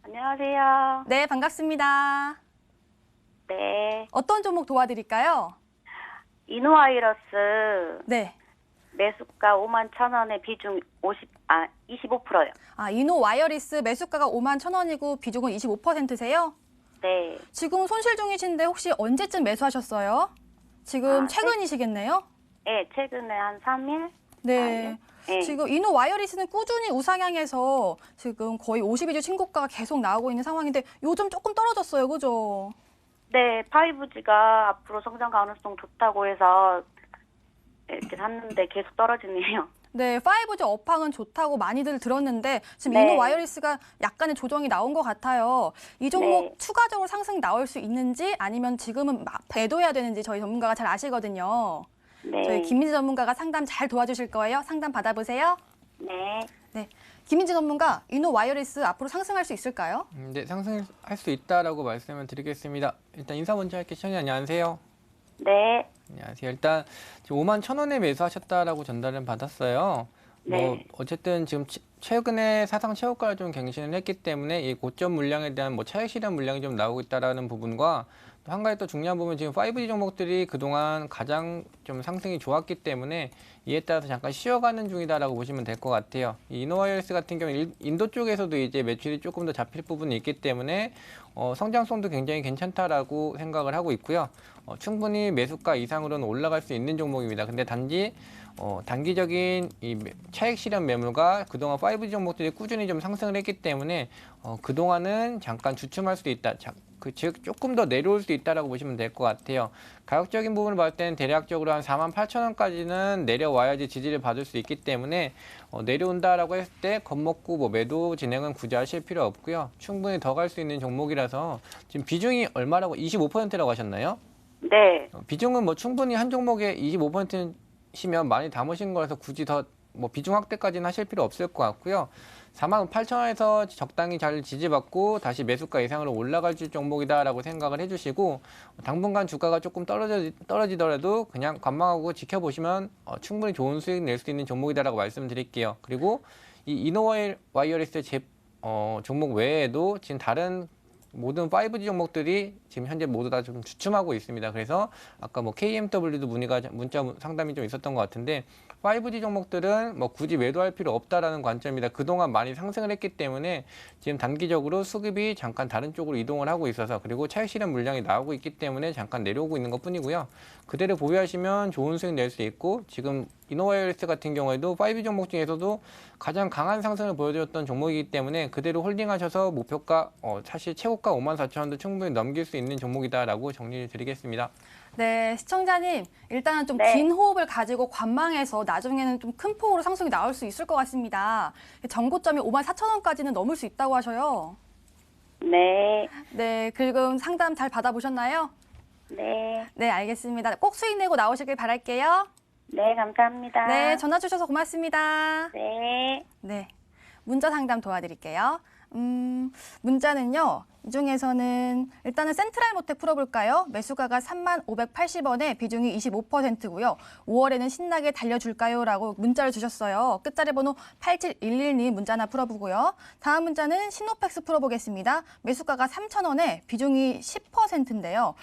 안녕하세요. 네, 반갑습니다. 네. 어떤 종목 도와드릴까요? 이노바이러스 네. 매수가 51,000원에 비중 25%요. 이노 와이어리스 매수가가 51,000원이고 비중은 25%세요? 네. 지금 손실 중이신데 혹시 언제쯤 매수하셨어요? 지금 최근이시겠네요? 네, 최근에 한 3일? 네. 네. 지금 이노 와이어리스는 꾸준히 우상향해서 지금 거의 52주 신고가가 계속 나오고 있는 상황인데 요즘 조금 떨어졌어요. 그죠? 네, 5G가 앞으로 성장 가능성 좋다고 해서 이렇게 샀는데 계속 떨어지네요. 네, 5G 업황은 좋다고 많이들 들었는데 지금 네. 이노 와이어리스가 약간의 조정이 나온 것 같아요. 이 종목 네. 추가적으로 상승 나올 수 있는지 아니면 지금은 배도해야 되는지 저희 전문가가 잘 아시거든요. 네. 저희 김민지 전문가가 상담 잘 도와주실 거예요. 상담 받아보세요. 네. 네, 김민지 전문가, 이노 와이어리스 앞으로 상승할 수 있을까요? 네, 상승할 수 있다라고 말씀을 드리겠습니다. 일단 인사 먼저 할게요. 시청자 안녕하세요. 네. 안녕하세요. 일단 지금 51,000원에 매수하셨다라고 전달을 받았어요. 네. 뭐 어쨌든 지금 최근에 사상 최고가를 좀 갱신을 했기 때문에 이 고점 물량에 대한 뭐 차익 실현 물량이 좀 나오고 있다라는 부분과 또 한 가지 또 중요한 부분, 지금 5G 종목들이 그동안 가장 좀 상승이 좋았기 때문에 이에 따라서 잠깐 쉬어가는 중이다라고 보시면 될 것 같아요. 이 이노와이어리스 같은 경우 인도 쪽에서도 이제 매출이 조금 더 잡힐 부분이 있기 때문에 성장성도 굉장히 괜찮다라고 생각을 하고 있고요. 충분히 매수가 이상으로는 올라갈 수 있는 종목입니다. 근데 단지 단기적인 이 차익 실현 매물과 그동안 5G 종목들이 꾸준히 좀 상승을 했기 때문에 그동안은 잠깐 주춤할 수도 있다. 즉 조금 더 내려올 수 있다라고 보시면 될 것 같아요. 가격적인 부분을 봤을 때는 대략적으로 한 48,000원까지는 내려와야지 지지를 받을 수 있기 때문에 내려온다라고 했을 때 겁먹고 뭐 매도 진행은 굳이 하실 필요 없고요. 충분히 더 갈 수 있는 종목이라서 지금 비중이 얼마라고 25%라고 하셨나요? 네. 비중은 뭐 충분히 한 종목에 25%시면 많이 담으신 거라서 굳이 더 뭐 비중 확대까지는 하실 필요 없을 것 같고요. 48,000원에서 적당히 잘 지지받고 다시 매수가 이상으로 올라갈 종목이다라고 생각을 해주시고, 당분간 주가가 조금 떨어지더라도 그냥 관망하고 지켜보시면 충분히 좋은 수익 낼 수 있는 종목이다라고 말씀드릴게요. 그리고 이 이노와이어리스 종목 외에도 지금 다른 모든 5G 종목들이 지금 현재 모두 다 좀 주춤하고 있습니다. 그래서 아까 뭐 KMW도 문자 상담이 좀 있었던 것 같은데 5G 종목들은 뭐 굳이 매도할 필요 없다라는 관점이다. 그동안 많이 상승을 했기 때문에 지금 단기적으로 수급이 잠깐 다른 쪽으로 이동을 하고 있어서, 그리고 차익 실현 물량이 나오고 있기 때문에 잠깐 내려오고 있는 것 뿐이고요. 그대로 보유하시면 좋은 수익 낼 수 있고, 지금 이노바이오리스 같은 경우에도 5 종목 중에서도 가장 강한 상승을 보여줬던 종목이기 때문에 그대로 홀딩하셔서 목표가 사실 최고가 54,000원도 충분히 넘길 수 있는 종목이다라고 정리를 드리겠습니다. 네, 시청자님, 일단은 좀 네. 긴 호흡을 가지고 관망해서 나중에는 좀 큰 폭으로 상승이 나올 수 있을 것 같습니다. 정고점이 54,000원까지는 넘을 수 있다고 하셔요. 네, 네, 지금 상담 잘 받아보셨나요? 네, 네, 알겠습니다. 꼭 수익 내고 나오시길 바랄게요. 네, 감사합니다. 네, 전화 주셔서 고맙습니다. 네. 네, 문자 상담 도와드릴게요. 문자는요. 이 중에서는 일단은 센트럴모텍 풀어볼까요? 매수가가 35,580원에 비중이 25%고요. 5월에는 신나게 달려줄까요? 라고 문자를 주셨어요. 끝자리 번호 8711님 문자 하나 풀어보고요. 다음 문자는 시노펙스 풀어보겠습니다. 매수가가 3,000원에 비중이 10%인데요.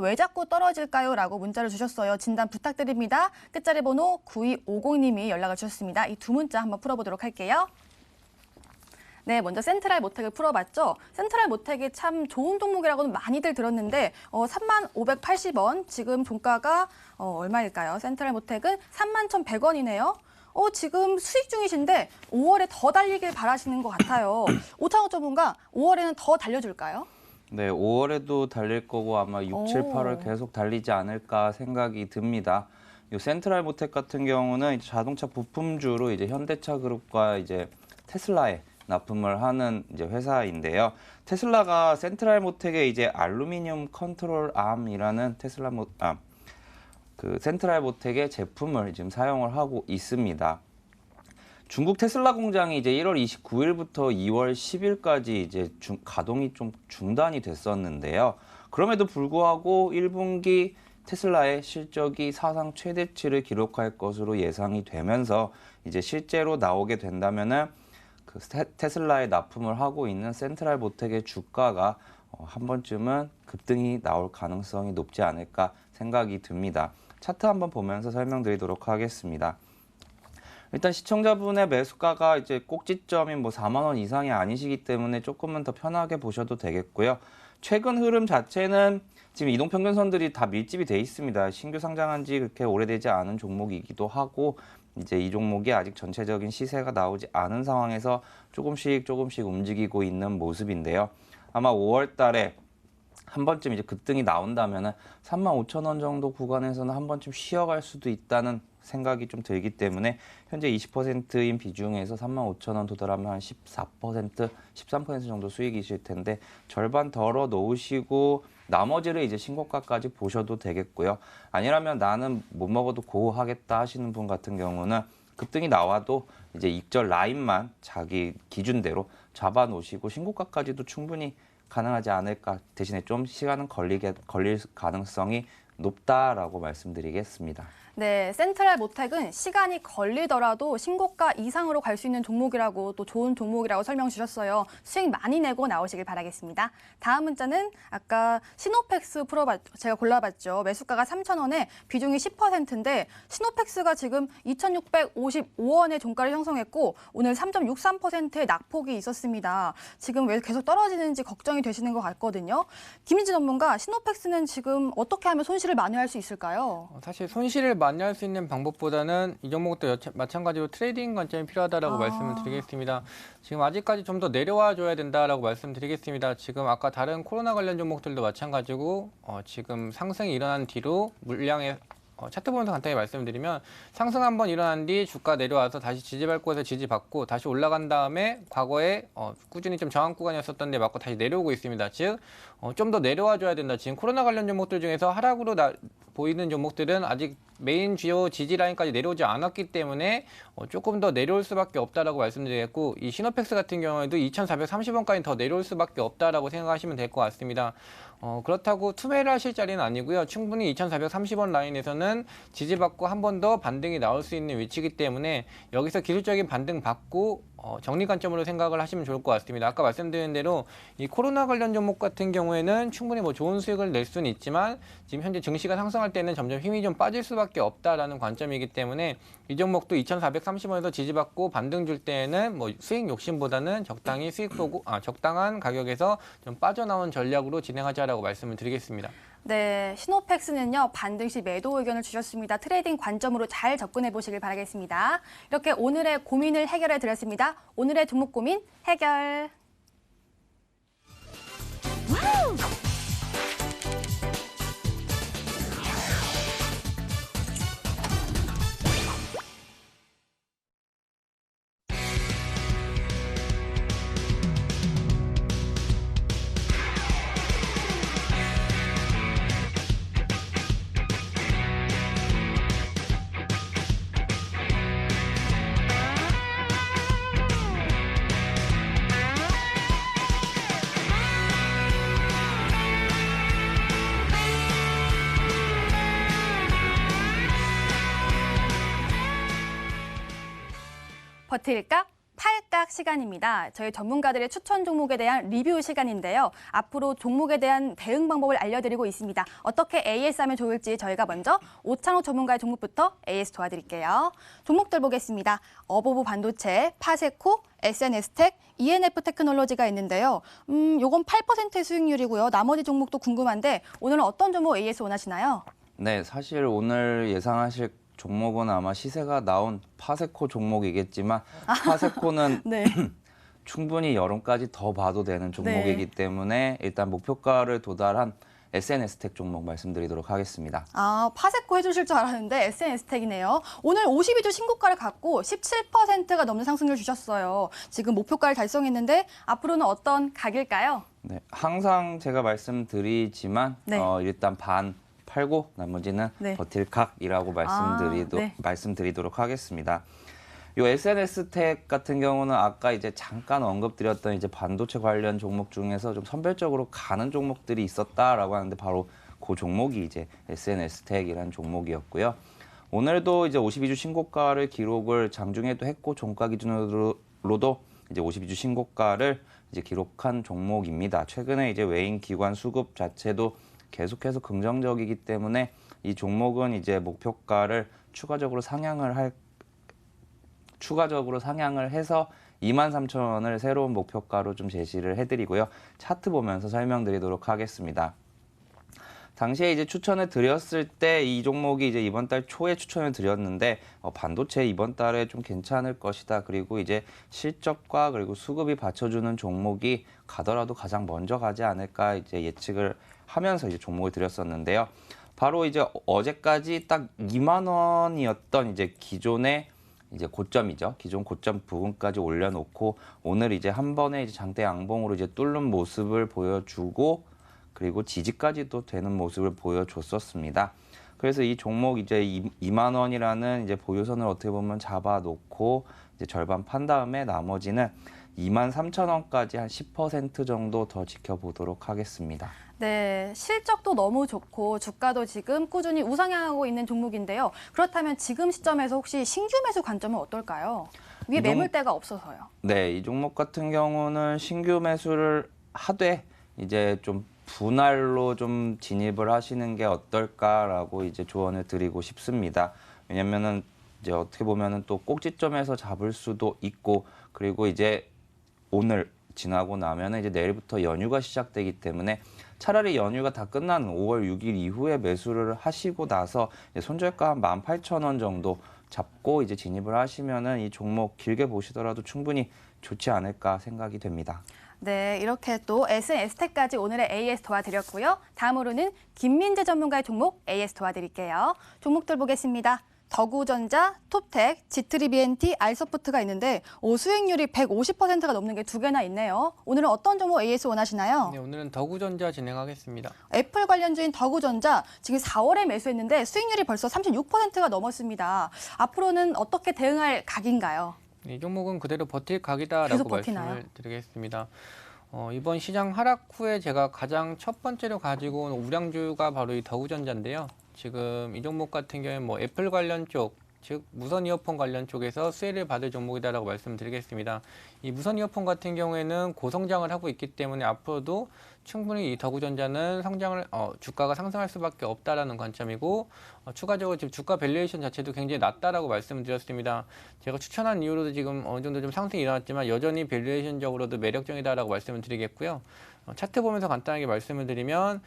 왜 자꾸 떨어질까요? 라고 문자를 주셨어요. 진단 부탁드립니다. 끝자리 번호 9250님이 연락을 주셨습니다. 이 두 문자 한번 풀어보도록 할게요. 네, 먼저 센트럴모텍을 풀어봤죠. 센트럴모텍이 참 좋은 종목이라고는 많이들 들었는데 35,580원, 지금 종가가 얼마일까요? 센트럴모텍은 31,100원이네요. 지금 수익 중이신데 5월에 더 달리길 바라시는 것 같아요. 오창호 전문가, 5월에는 더 달려줄까요? 네, 5월에도 달릴 거고 아마 6, 7, 8월 계속 달리지 않을까 생각이 듭니다. 이 센트럴모텍 같은 경우는 이제 자동차 부품주로 이제 현대차그룹과 이제 테슬라에 납품을 하는 이제 회사인데요. 테슬라가 센트럴모텍의 이제 알루미늄 컨트롤 암이라는 센트럴모텍의 제품을 지금 사용을 하고 있습니다. 중국 테슬라 공장이 이제 1월 29일부터 2월 10일까지 이제 가동이 좀 중단이 됐었는데요. 그럼에도 불구하고 1분기 테슬라의 실적이 사상 최대치를 기록할 것으로 예상이 되면서 이제 실제로 나오게 된다면은 그 테슬라에 납품을 하고 있는 센트럴모텍의 주가가 한 번쯤은 급등이 나올 가능성이 높지 않을까 생각이 듭니다. 차트 한번 보면서 설명드리도록 하겠습니다. 일단 시청자분의 매수가가 이제 꼭지점인 4만 원 이상이 아니시기 때문에 조금은 더 편하게 보셔도 되겠고요. 최근 흐름 자체는 지금 이동평균선들이 다 밀집이 돼 있습니다. 신규 상장한 지 그렇게 오래되지 않은 종목이기도 하고 이제 이 종목이 아직 전체적인 시세가 나오지 않은 상황에서 조금씩 움직이고 있는 모습인데요. 아마 5월 달에 한 번쯤 이제 급등이 나온다면은 35,000원 정도 구간에서는 한 번쯤 쉬어갈 수도 있다는 생각이 좀 들기 때문에 현재 20%인 비중에서 35,000원 도달하면 한 14%, 13% 정도 수익이실 텐데 절반 덜어 놓으시고 나머지를 이제 신고가까지 보셔도 되겠고요. 아니라면 나는 못 먹어도 고하겠다 하시는 분 같은 경우는 급등이 나와도 이제 익절 라인만 자기 기준대로 잡아 놓으시고 신고가까지도 충분히 가능하지 않을까. 대신에 좀 시간은 걸릴 가능성이 높다라고 말씀드리겠습니다. 네, 센트럴모텍은 시간이 걸리더라도 신고가 이상으로 갈 수 있는 종목이라고 또 좋은 종목이라고 설명 주셨어요. 수익 많이 내고 나오시길 바라겠습니다. 다음 문자는 아까 시노펙스 제가 골라봤죠. 매수가가 3,000원에 비중이 10%인데 시노펙스가 지금 2,655원의 종가를 형성했고 오늘 3.63%의 낙폭이 있었습니다. 지금 왜 계속 떨어지는지 걱정이 되시는 것 같거든요. 김민지 전문가, 시노펙스는 지금 어떻게 하면 손실을 만회할 수 있을까요? 사실 손실을 만회할 수 있는 방법보다는 이 종목도 마찬가지로 트레이딩 관점이 필요하다라고 말씀을 드리겠습니다. 지금 아직까지 좀 더 내려와 줘야 된다라고 말씀드리겠습니다. 지금 아까 다른 코로나 관련 종목들도 마찬가지고 지금 상승이 일어난 뒤로 물량의 차트 보면서 간단히 말씀드리면 상승 한번 일어난 뒤 주가 내려와서 다시 지지밟고 해서 지지받고 다시 올라간 다음에 과거에 꾸준히 좀 저항 구간이었었던 데 맞고 다시 내려오고 있습니다. 즉 좀 더 내려와 줘야 된다. 지금 코로나 관련 종목들 중에서 하락으로 보이는 종목들은 아직 메인 주요 지지 라인까지 내려오지 않았기 때문에 조금 더 내려올 수밖에 없다라고 말씀드리겠고 이 시노펙스 같은 경우에도 2,430원까지 더 내려올 수밖에 없다라고 생각하시면 될 것 같습니다. 그렇다고 투매를 하실 자리는 아니고요. 충분히 2,430원 라인에서는 지지받고 한 번 더 반등이 나올 수 있는 위치이기 때문에 여기서 기술적인 반등 받고 정리 관점으로 생각을 하시면 좋을 것 같습니다. 아까 말씀드린 대로 이 코로나 관련 종목 같은 경우에는 충분히 좋은 수익을 낼 수는 있지만 지금 현재 증시가 상승할 때는 점점 힘이 좀 빠질 수밖에 없다라는 관점이기 때문에 이 종목도 2,430원에서 지지받고 반등 줄 때에는 수익 욕심보다는 적당히 수익 보고 적당한 가격에서 좀 빠져나온 전략으로 진행하자라고 말씀을 드리겠습니다. 네, 신호팩스는요, 반드시 매도 의견을 주셨습니다. 트레이딩 관점으로 잘 접근해 보시길 바라겠습니다. 이렇게 오늘의 고민을 해결해 드렸습니다. 오늘의 종목 고민 해결. 버틸까? 팔각 시간입니다. 저희 전문가들의 추천 종목에 대한 리뷰 시간인데요. 앞으로 종목에 대한 대응 방법을 알려드리고 있습니다. 어떻게 AS 하면 좋을지 저희가 먼저 오창욱 전문가의 종목부터 AS 도와드릴게요. 종목들 보겠습니다. 어보브 반도체, 파세코, SNS텍, ENF 테크놀로지가 있는데요. 요건 8%의 수익률이고요. 나머지 종목도 궁금한데 오늘은 어떤 종목 AS 원하시나요? 네, 사실 오늘 예상하실 종목은 아마 시세가 나온 파세코 종목이겠지만 파세코는 네. 충분히 여름까지 더 봐도 되는 종목이기 때문에 일단 목표가를 도달한 SNS텍 종목 말씀드리도록 하겠습니다. 아, 파세코 해주실 줄 알았는데 SNS텍이네요. 오늘 52주 신고가를 갖고 17%가 넘는 상승률 주셨어요. 지금 목표가를 달성했는데 앞으로는 어떤 각일까요? 네, 항상 제가 말씀드리지만 네. 일단 반 팔고 나머지는 네. 버틸 각이라고 네. 말씀드리도록 하겠습니다. 요 SNS텍 같은 경우는 아까 이제 잠깐 언급드렸던 이제 반도체 관련 종목 중에서 좀 선별적으로 가는 종목들이 있었다라고 하는데 바로 그 종목이 이제 SNS텍이라는 종목이었고요. 오늘도 이제 52주 신고가를 기록을 장중에도 했고 종가 기준으로도 이제 52주 신고가를 이제 기록한 종목입니다. 최근에 이제 외인 기관 수급 자체도 계속해서 긍정적이기 때문에 이 종목은 이제 목표가를 추가적으로 상향을 해서 23,000원을 새로운 목표가로 좀 제시를 해드리고요. 차트 보면서 설명드리도록 하겠습니다. 당시에 이제 추천을 드렸을 때 이 종목이 이제 이번 달 초에 추천을 드렸는데 반도체 이번 달에 좀 괜찮을 것이다. 그리고 이제 실적과 그리고 수급이 받쳐주는 종목이 가더라도 가장 먼저 가지 않을까 이제 예측을 하면서 이제 종목을 드렸었는데요. 바로 이제 어제까지 딱 2만 원이었던 이제 기존의 이제 고점이죠. 기존 고점 부분까지 올려놓고 오늘 이제 한 번에 이제 장대 양봉으로 이제 뚫는 모습을 보여주고 그리고 지지까지도 되는 모습을 보여줬었습니다. 그래서 이 종목 이제 2만 원이라는 이제 보유선을 어떻게 보면 잡아놓고 이제 절반 판 다음에 나머지는 23,000원까지 한 10% 정도 더 지켜보도록 하겠습니다. 네, 실적도 너무 좋고 주가도 지금 꾸준히 우상향하고 있는 종목인데요. 그렇다면 지금 시점에서 혹시 신규 매수 관점은 어떨까요? 위에 매물대가 없어서요. 네, 이 종목 같은 경우는 신규 매수를 하되 이제 좀 분할로 좀 진입을 하시는 게 어떨까라고 이제 조언을 드리고 싶습니다. 왜냐면은 이제 어떻게 보면은 또 꼭지점에서 잡을 수도 있고 그리고 이제 오늘 지나고 나면은 이제 내일부터 연휴가 시작되기 때문에 차라리 연휴가 다 끝나는 5월 6일 이후에 매수를 하시고 나서 손절가 한 18,000원 정도 잡고 이제 진입을 하시면은 이 종목 길게 보시더라도 충분히 좋지 않을까 생각이 됩니다. 네, 이렇게 또 SNS텍까지 오늘의 AS 도와드렸고요. 다음으로는 김민재 전문가의 종목 AS 도와드릴게요. 종목들 보겠습니다. 더구전자, 톱텍, G3BNT, 알서프트가 있는데 수익률이 150%가 넘는 게 두 개나 있네요. 오늘은 어떤 종목 AS 원하시나요? 네, 오늘은 더구전자 진행하겠습니다. 애플 관련주인 더구전자 지금 4월에 매수했는데 수익률이 벌써 36%가 넘었습니다. 앞으로는 어떻게 대응할 각인가요? 이 종목은 그대로 버틸 각이다라고 계속 버티나요? 말씀을 드리겠습니다. 이번 시장 하락 후에 제가 가장 첫 번째로 가지고 온 우량주가 바로 이 더구전자인데요. 지금 이 종목 같은 경우에는 뭐 애플 관련 쪽, 즉 무선 이어폰 관련 쪽에서 수혜를 받을 종목이다라고 말씀드리겠습니다. 이 무선 이어폰 같은 경우에는 고성장을 하고 있기 때문에 앞으로도 충분히 이 더구전자는 주가가 상승할 수밖에 없다라는 관점이고 추가적으로 지금 주가 밸류에이션 자체도 굉장히 낮다라고 말씀드렸습니다. 제가 추천한 이후로도 지금 어느 정도 좀 상승이 일어났지만 여전히 밸류에이션적으로도 매력적이다라고 말씀을 드리겠고요. 차트 보면서 간단하게 말씀을 드리면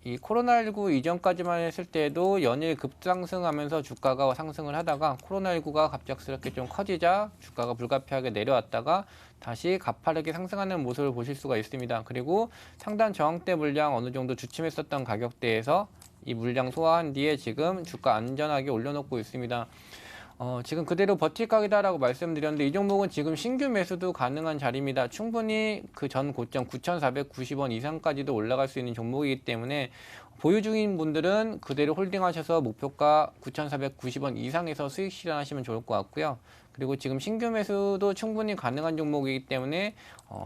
이 코로나19 이전까지만 했을 때도 연일 급상승하면서 주가가 상승을 하다가 코로나19가 갑작스럽게 좀 커지자 주가가 불가피하게 내려왔다가 다시 가파르게 상승하는 모습을 보실 수가 있습니다. 그리고 상단 저항대 물량 어느 정도 주춤했었던 가격대에서 이 물량 소화한 뒤에 지금 주가 안전하게 올려놓고 있습니다. 지금 그대로 버틸 각이다라고 말씀드렸는데 이 종목은 지금 신규 매수도 가능한 자리입니다. 충분히 그 전 고점 9,490원 이상까지도 올라갈 수 있는 종목이기 때문에 보유 중인 분들은 그대로 홀딩하셔서 목표가 9,490원 이상에서 수익 실현하시면 좋을 것 같고요. 그리고 지금 신규 매수도 충분히 가능한 종목이기 때문에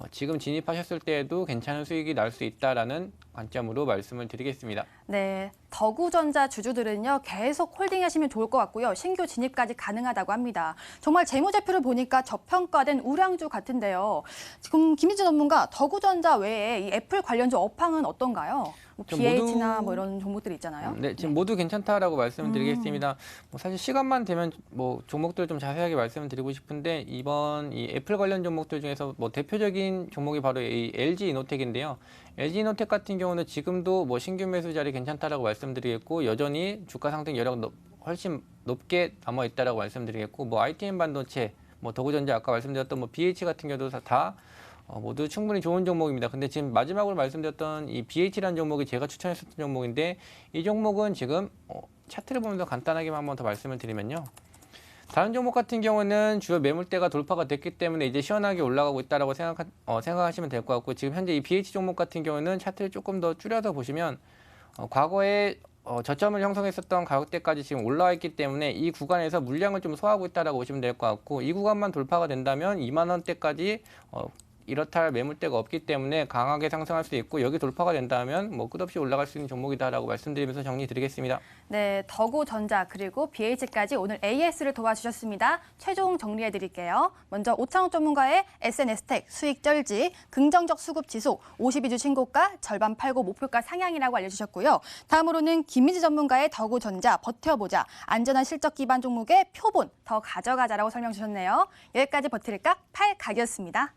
지금 진입하셨을 때에도 괜찮은 수익이 날 수 있다라는 관점으로 말씀을 드리겠습니다. 네, 더구전자 주주들은요 계속 홀딩하시면 좋을 것 같고요. 신규 진입까지 가능하다고 합니다. 정말 재무제표를 보니까 저평가된 우량주 같은데요. 지금 김민재 전문가 더구전자 외에 이 애플 관련주 업황은 어떤가요? 뭐 BH나 뭐 이런 종목들이 있잖아요. 네, 지금 모두 괜찮다라고 말씀을 드리겠습니다. 뭐 사실 시간만 되면 뭐 종목들 좀 자세하게 말씀을 드리고 싶은데 이번 이 애플 관련 종목들 중에서 뭐 대표적인 종목이 바로 이 LG 이노텍인데요. LG 이노텍 같은 경우는 지금도 뭐 신규 매수 자리 괜찮다라고 말씀드리겠고 여전히 주가 상승 여력 훨씬 높게 남아 있다라고 말씀드리겠고 뭐 ITM 반도체, 뭐 더구전자 아까 말씀드렸던 뭐 BH 같은 경우도 다 모두 충분히 좋은 종목입니다. 근데 지금 마지막으로 말씀드렸던 이 BH라는 종목이 제가 추천했었던 종목인데 이 종목은 지금 차트를 보면서 간단하게만 한번 더 말씀을 드리면요. 다른 종목 같은 경우는 주요 매물대가 돌파가 됐기 때문에 이제 시원하게 올라가고 있다라고 생각하시면 될 것 같고 지금 현재 이 BH 종목 같은 경우는 차트를 조금 더 줄여서 보시면 과거에 저점을 형성했었던 가격대까지 지금 올라와 있기 때문에 이 구간에서 물량을 좀 소화하고 있다라고 보시면 될 것 같고 이 구간만 돌파가 된다면 2만 원대까지 이렇다 할 매물대가 없기 때문에 강하게 상승할 수 있고 여기 돌파가 된다면 뭐 끝없이 올라갈 수 있는 종목이다라고 말씀드리면서 정리드리겠습니다. 네, 더구전자 그리고 BH까지 오늘 AS를 도와주셨습니다. 최종 정리해드릴게요. 먼저 오창욱 전문가의 SNS텍 수익 쩔지 긍정적 수급 지속 52주 신고가 절반 팔고 목표가 상향이라고 알려주셨고요. 다음으로는 김민지 전문가의 더구전자 버텨보자 안전한 실적 기반 종목의 표본 더 가져가자라고 설명 주셨네요. 여기까지 버틸까? 팔각이었습니다.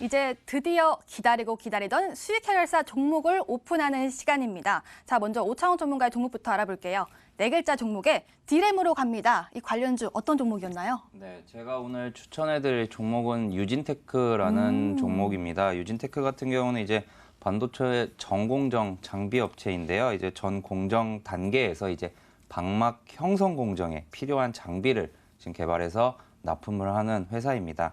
이제 드디어 기다리고 기다리던 수익 해결사 종목을 오픈하는 시간입니다. 자, 먼저 오창훈 전문가의 종목부터 알아볼게요. 네 글자 종목에 디램으로 갑니다. 이 관련주 어떤 종목이었나요? 네, 제가 오늘 추천해드릴 종목은 유진테크라는 종목입니다. 유진테크 같은 경우는 이제 반도체 전공정 장비 업체인데요. 이제 전 공정 단계에서 이제 방막 형성 공정에 필요한 장비를 지금 개발해서 납품을 하는 회사입니다.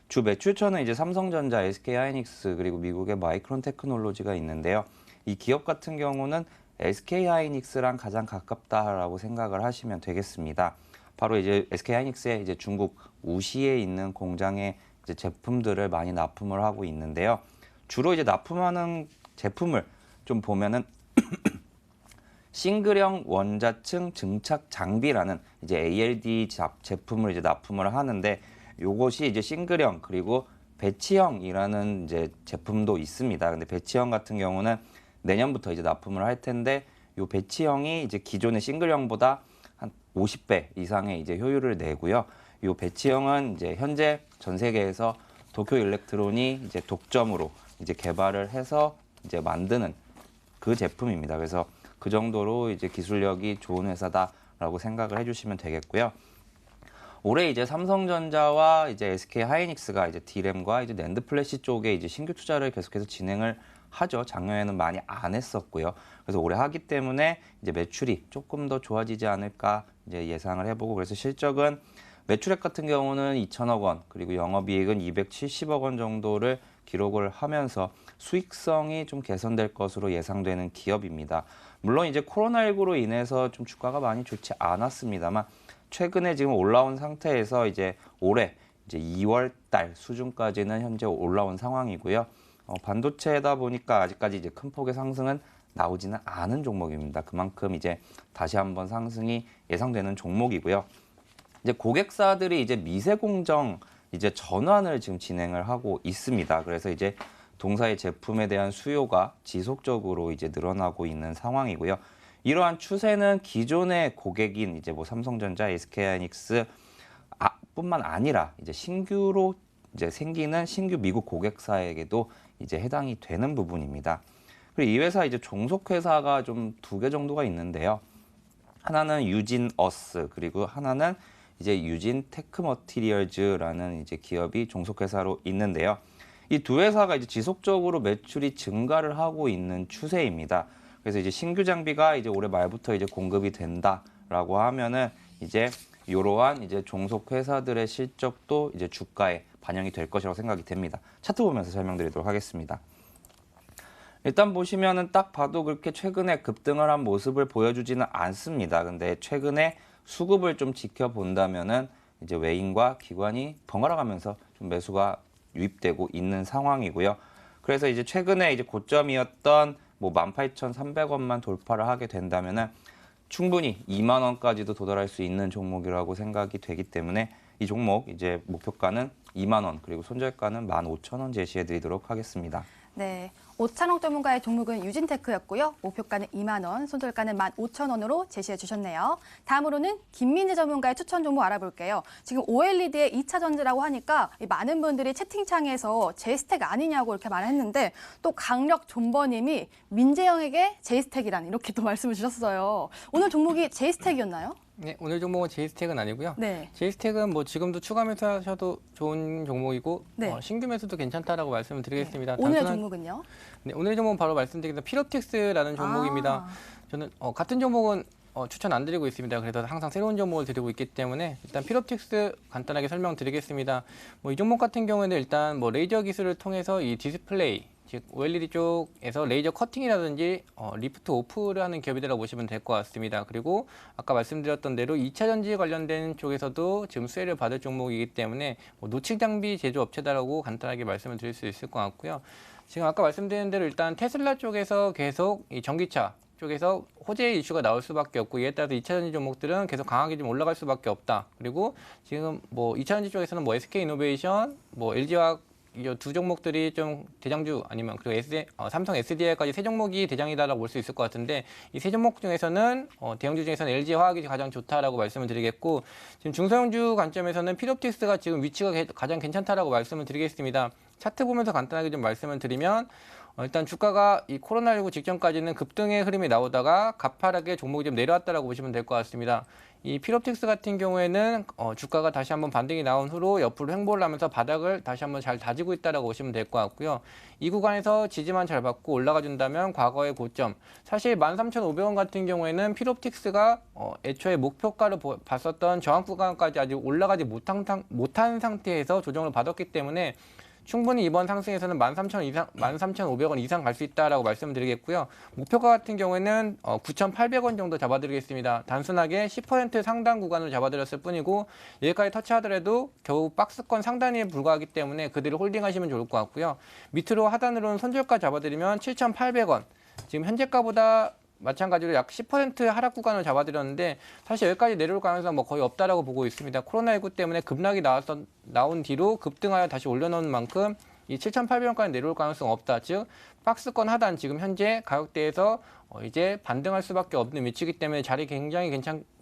주 매출처는 이제 삼성전자, SK하이닉스 그리고 미국의 마이크론 테크놀로지가 있는데요. 이 기업 같은 경우는 SK하이닉스랑 가장 가깝다라고 생각을 하시면 되겠습니다. 바로 이제 SK하이닉스의 이제 중국 우시에 있는 공장에 이제 제품들을 많이 납품을 하고 있는데요. 주로 이제 납품하는 제품을 좀 보면은 싱글형 원자층 증착 장비라는 이제 ALD 제품을 이제 납품을 하는데 요것이 이제 싱글형 그리고 배치형이라는 이제 제품도 있습니다. 근데 배치형 같은 경우는 내년부터 이제 납품을 할 텐데 요 배치형이 이제 기존의 싱글형보다 한 50배 이상의 이제 효율을 내고요. 요 배치형은 이제 현재 전 세계에서 도쿄 일렉트론이 이제 독점으로 이제 개발을 해서 이제 만드는 그 제품입니다. 그래서 그 정도로 이제 기술력이 좋은 회사다라고 생각을 해주시면 되겠고요. 올해 이제 삼성전자와 이제 SK하이닉스가 이제 D램과 이제 낸드 플래시 쪽에 이제 신규 투자를 계속해서 진행을 하죠. 작년에는 많이 안 했었고요. 그래서 올해 하기 때문에 이제 매출이 조금 더 좋아지지 않을까 이제 예상을 해보고 그래서 실적은 매출액 같은 경우는 2천억 원 그리고 영업이익은 270억 원 정도를 기록을 하면서 수익성이 좀 개선될 것으로 예상되는 기업입니다. 물론 이제 코로나19로 인해서 좀 주가가 많이 좋지 않았습니다만 최근에 지금 올라온 상태에서 이제 올해 이제 2월 달 수준까지는 현재 올라온 상황이고요. 반도체다 보니까 아직까지 이제 큰 폭의 상승은 나오지는 않은 종목입니다. 그만큼 이제 다시 한번 상승이 예상되는 종목이고요. 이제 고객사들이 이제 미세 공정 이제 전환을 지금 진행을 하고 있습니다. 그래서 이제 동사의 제품에 대한 수요가 지속적으로 이제 늘어나고 있는 상황이고요. 이러한 추세는 기존의 고객인 이제 뭐 삼성전자, SK하이닉스 뿐만 아니라 이제 신규로 이제 생기는 신규 미국 고객사에게도 이제 해당이 되는 부분입니다. 그리고 이 회사 이제 종속 회사가 좀 2개 정도가 있는데요. 하나는 유진 어스, 그리고 하나는 이제 유진 테크머티리얼즈라는 이제 기업이 종속 회사로 있는데요. 이 두 회사가 이제 지속적으로 매출이 증가를 하고 있는 추세입니다. 그래서 이제 신규 장비가 이제 올해 말부터 이제 공급이 된다라고 하면은 이제 이러한 이제 종속 회사들의 실적도 이제 주가에 반영이 될 것이라고 생각이 됩니다. 차트 보면서 설명드리도록 하겠습니다. 일단 보시면은 딱 봐도 그렇게 최근에 급등을 한 모습을 보여주지는 않습니다. 근데 최근에 수급을 좀 지켜본다면은 이제 외인과 기관이 번갈아 가면서 좀 매수가 유입되고 있는 상황이고요. 그래서 이제 최근에 이제 고점이었던 뭐 18,300원만 돌파를 하게 된다면은 충분히 2만 원까지도 도달할 수 있는 종목이라고 생각이 되기 때문에 이 종목 이제 목표가는 2만 원, 그리고 손절가는 15,000원 제시해 드리도록 하겠습니다. 네, 오찬홍 전문가의 종목은 유진테크였고요. 목표가는 2만 원, 손절가는 15,000원으로 제시해 주셨네요. 다음으로는 김민재 전문가의 추천 종목 알아볼게요. 지금 OLED의 2차 전지라고 하니까 많은 분들이 채팅창에서 제이스텍 아니냐고 이렇게 말했는데 또 강력 존버님이 민재형에게 제이스텍이란 이렇게 또 말씀을 주셨어요. 오늘 종목이 제이스텍이었나요? 네, 오늘 종목은 제이스텍은 아니고요. 네. 제이스텍은 뭐 지금도 추가 매수하셔도 좋은 종목이고 네. 신규 매수도 괜찮다라고 말씀을 드리겠습니다. 오늘의 종목은요? 네, 오늘 종목은 바로 말씀드리겠습니다. 피롭틱스라는 종목입니다. 저는 같은 종목은 추천 안 드리고 있습니다. 그래서 항상 새로운 종목을 드리고 있기 때문에 일단 피롭틱스 간단하게 설명드리겠습니다. 뭐 이 종목 같은 경우에는 일단 뭐 레이저 기술을 통해서 이 디스플레이, 즉 OLED 쪽에서 레이저 커팅이라든지 리프트 오프를 하는 기업이라고 보시면 될 것 같습니다. 그리고 아까 말씀드렸던 대로 2차 전지 관련된 쪽에서도 지금 수혜를 받을 종목이기 때문에 뭐 노측 장비 제조 업체다라고 간단하게 말씀을 드릴 수 있을 것 같고요. 지금 아까 말씀드린 대로 일단 테슬라 쪽에서 계속 이 전기차 쪽에서 호재 이슈가 나올 수밖에 없고, 이에 따라서 2차 전지 종목들은 계속 강하게 좀 올라갈 수밖에 없다. 그리고 지금 뭐 2차 전지 쪽에서는 뭐 SK 이노베이션, 뭐 LG화학 이 두 종목들이 좀 대장주, 아니면 그리고 삼성 SDI까지 세 종목이 대장이다라고 볼 수 있을 것 같은데, 이 세 종목 중에서는 대형주 중에서는 LG화학이 가장 좋다라고 말씀을 드리겠고, 지금 중소형주 관점에서는 피롭틱스가 지금 위치가 가장 괜찮다라고 말씀을 드리겠습니다. 차트 보면서 간단하게 좀 말씀을 드리면, 일단 주가가 이 코로나19 직전까지는 급등의 흐름이 나오다가 가파르게 종목이 좀 내려왔다라고 보시면 될 것 같습니다. 이 피롭틱스 같은 경우에는 주가가 다시 한번 반등이 나온 후로 옆으로 횡보를 하면서 바닥을 다시 한번 잘 다지고 있다라고 보시면 될 것 같고요. 이 구간에서 지지만 잘 받고 올라가 준다면 과거의 고점, 사실 13,500원 같은 경우에는 피롭틱스가 애초에 목표가를 봤었던 저항 구간까지 아직 올라가지 못한 상태에서 조정을 받았기 때문에 충분히 이번 상승에서는 13,500원 이상 갈 수 있다라고 말씀드리겠고요. 목표가 같은 경우에는 9,800원 정도 잡아드리겠습니다. 단순하게 10% 상단 구간을 잡아드렸을 뿐이고, 여기까지 터치하더라도 겨우 박스권 상단에 불과하기 때문에 그대로 홀딩하시면 좋을 것 같고요. 밑으로 하단으로는 손절가 잡아드리면 7,800원. 지금 현재가보다 마찬가지로 약 10% 하락 구간을 잡아드렸는데, 사실 여기까지 내려올 가능성은 뭐 거의 없다라고 보고 있습니다. 코로나19 때문에 급락이 나온 뒤로 급등하여 다시 올려놓은 만큼 이 7,800원까지 내려올 가능성은 없다. 즉 박스권 하단, 지금 현재 가격대에서 이제 반등할 수밖에 없는 위치이기 때문에 자리 굉장히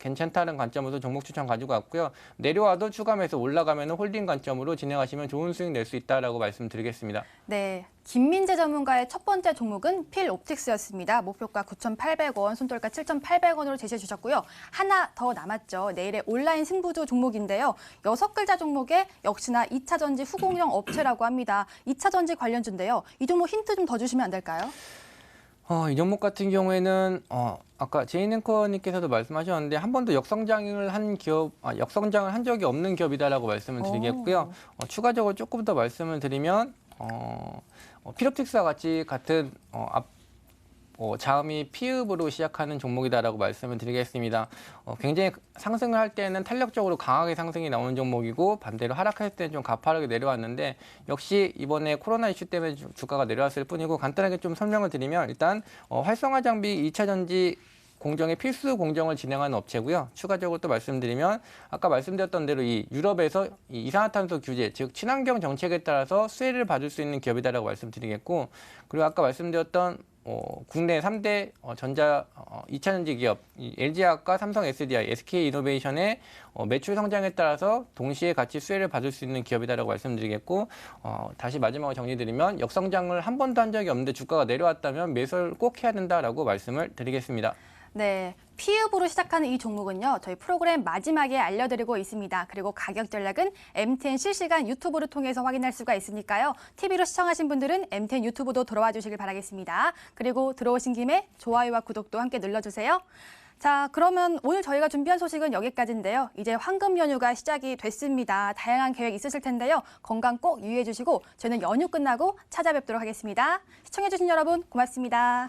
괜찮다는 관점으로 종목 추천 가지고 왔고요. 내려와도 추가매수, 올라가면 홀딩 관점으로 진행하시면 좋은 수익 낼 수 있다라고 말씀드리겠습니다. 네, 김민재 전문가의 첫 번째 종목은 필옵틱스였습니다. 목표가 9,800원, 손절가 7,800원으로 제시해 주셨고요. 하나 더 남았죠. 내일의 온라인 승부조 종목인데요. 6글자 종목에 역시나 2차 전지 후공정 업체라고 합니다. 2차 전지 관련주인데요. 이 종목 힌트 좀 더 주시면 안 될까요? 이 종목 같은 경우에는 아까 제이앵커님께서도 말씀하셨는데 한 번도 역성장을 한 적이 없는 기업이다라고 말씀을 드리겠고요. 추가적으로 조금 더 말씀을 드리면 피롭틱스와 같이 같은 자음이 피읍으로 시작하는 종목이다라고 말씀을 드리겠습니다. 굉장히 상승을 할 때는 탄력적으로 강하게 상승이 나오는 종목이고 반대로 하락할 때는 좀 가파르게 내려왔는데 역시 이번에 코로나 이슈 때문에 주가가 내려왔을 뿐이고 간단하게 좀 설명을 드리면 일단 활성화 장비 2차 전지 공정의 필수 공정을 진행하는 업체고요. 추가적으로 또 말씀드리면 아까 말씀드렸던 대로 이 유럽에서 이 이산화탄소 규제, 즉 친환경 정책에 따라서 수혜를 받을 수 있는 기업이다라고 말씀드리겠고, 그리고 아까 말씀드렸던 국내 3대 전자 2차 전지 기업 이 LG화학과 삼성 SDI, SK이노베이션의 매출 성장에 따라서 동시에 같이 수혜를 받을 수 있는 기업이다라고 말씀드리겠고, 다시 마지막으로 정리드리면 역성장을 한 번도 한 적이 없는데 주가가 내려왔다면 매수를 꼭 해야 된다라고 말씀을 드리겠습니다. 네, 피읍으로 시작하는 이 종목은요, 저희 프로그램 마지막에 알려드리고 있습니다. 그리고 가격 전략은 MTN 실시간 유튜브를 통해서 확인할 수가 있으니까요. TV로 시청하신 분들은 MTN 유튜브도 들어와 주시길 바라겠습니다. 그리고 들어오신 김에 좋아요와 구독도 함께 눌러주세요. 자, 그러면 오늘 저희가 준비한 소식은 여기까지인데요. 이제 황금 연휴가 시작이 됐습니다. 다양한 계획 있으실 텐데요. 건강 꼭 유의해 주시고 저희는 연휴 끝나고 찾아뵙도록 하겠습니다. 시청해 주신 여러분 고맙습니다.